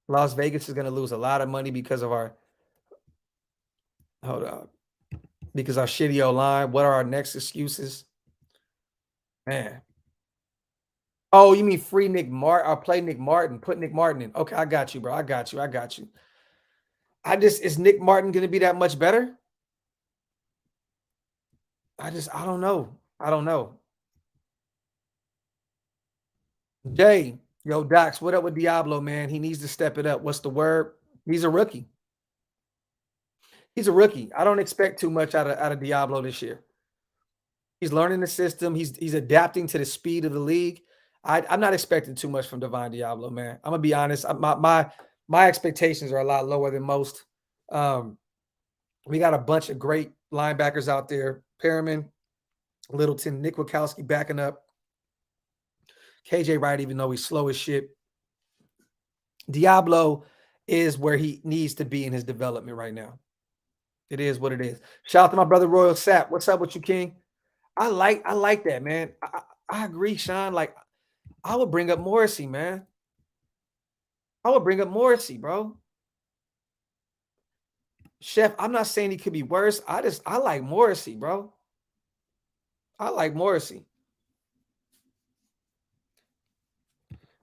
Las Vegas is going to lose a lot of money because of our hold on, because our shitty O line. What are our next excuses, man? Oh, you mean free Nick Martin? I'll play Nick Martin. Put Nick Martin in. Okay, I got you, bro. I got you. I got you. Is Nick Martin going to be that much better? I don't know. I don't know. Jay, yo, Docs, what up with Diablo, man? He needs to step it up. What's the word? He's a rookie. He's a rookie. I don't expect too much out of Diablo this year. He's learning the system. He's adapting to the speed of the league. I'm not expecting too much from Divine Diablo, man. I'm gonna be honest. My expectations are a lot lower than most. We got a bunch of great linebackers out there. Perriman, Littleton, Nick Wachowski backing up. KJ Wright, even though he's slow as shit. Diablo is where he needs to be in his development right now. It is what it is. Shout out to my brother Royal Sapp. What's up with you, King? I like that, man. I agree, Sean. Like, I would bring up Morrissey, man. I would bring up Morrissey, bro. Chef, I'm not saying he could be worse. I like Morrissey, bro. I like Morrissey.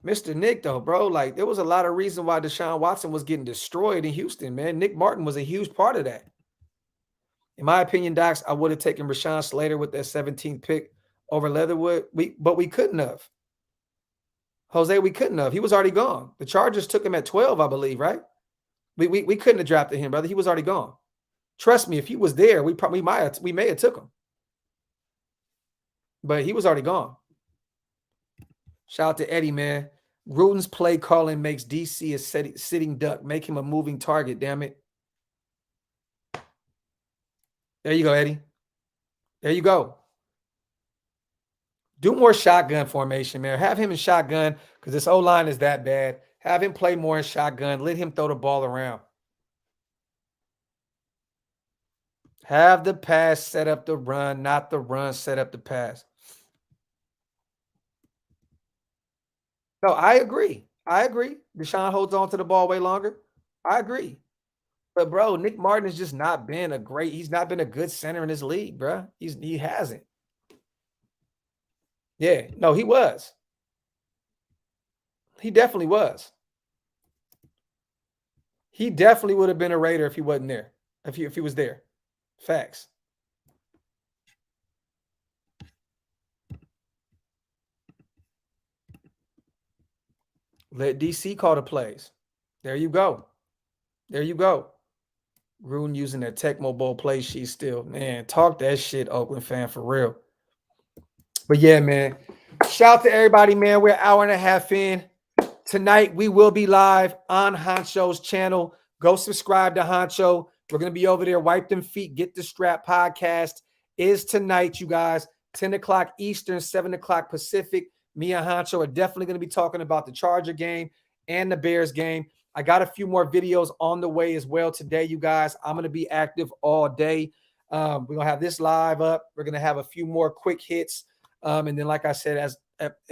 Mr. Nick, though, bro, like there was a lot of reason why Deshaun Watson was getting destroyed in Houston, man. Nick Martin was a huge part of that. In my opinion, Docs, I would have taken Rashawn Slater with that 17th pick over Leatherwood. But we couldn't have. Jose, we couldn't have. He was already gone. The Chargers took him at 12, I believe, right? We couldn't have drafted him, brother. He was already gone. Trust me, if he was there, we may have took him. But he was already gone. Shout out to Eddie, man. Gruden's play calling makes DC a sitting duck. Make him a moving target, damn it. There you go, Eddie. There you go. Do more shotgun formation, man. Have him in shotgun because this O-line is that bad. Have him play more in shotgun. Let him throw the ball around. Have the pass set up the run, not the run set up the pass. No, I agree. Deshaun holds on to the ball way longer. I agree. But, bro, Nick Martin has just not been he's not been a good center in this league, bro. He hasn't. Yeah, no, he was. He definitely was. He definitely would have been a Raider if he wasn't there. If he was there. Facts. Let DC call the plays. There you go. There you go. Gruden using that Tecmo Bowl play sheet still. Man, talk that shit, Oakland fan, for real. But yeah, man. Shout out to everybody, man. We're an hour and a half in. Tonight, we will be live on Honcho's channel. Go subscribe to Honcho. We're going to be over there. Wipe them feet. Get the strap podcast is tonight, you guys. 10 o'clock Eastern, 7 o'clock Pacific. Me and Honcho are definitely going to be talking about the Charger game and the Bears game. I got a few more videos on the way as well today, you guys. I'm going to be active all day. We're going to have this live up. We're going to have a few more quick hits. And then, like I said, as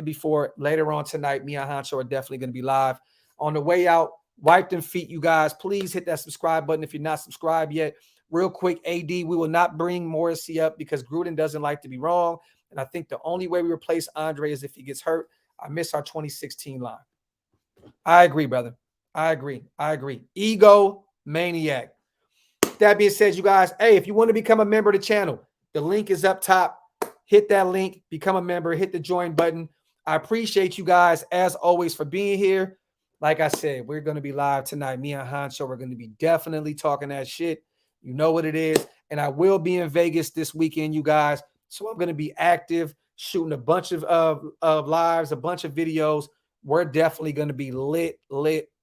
before, later on tonight, me and Honcho are definitely going to be live. On the way out, wipe them feet, you guys. Please hit that subscribe button if you're not subscribed yet. Real quick, AD, we will not bring Morrissey up because Gruden doesn't like to be wrong. And I think the only way we replace Andre is if he gets hurt. I miss our 2016 line. I agree, brother. I agree. Ego maniac. That being said, you guys, hey, if you want to become a member of the channel, the link is up top. Hit that link, become a member, hit the join button. I appreciate you guys, as always, for being here. like I said, we're going to be live tonight. Me and Hancho are going to be definitely talking that shit. You know what it is. And I will be in Vegas this weekend, you guys. So I'm going to be active, shooting a bunch of lives, a bunch of videos. We're definitely going to be lit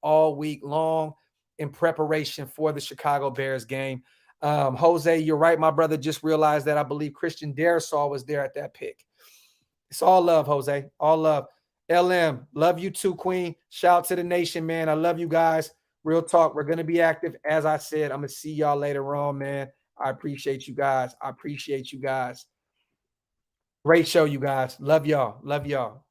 all week long in preparation for the Chicago Bears game. Jose, you're right, my brother. Just realized that I believe Christian Darrisaw was there at that pick. It's all love, Jose. All love. LM, love you too, Queen. Shout out to the nation, man. I love you guys. Real talk. We're going to be active. As I said, I'm going to see y'all later on, man. I appreciate you guys. I appreciate you guys. Great show, you guys. Love y'all. Love y'all.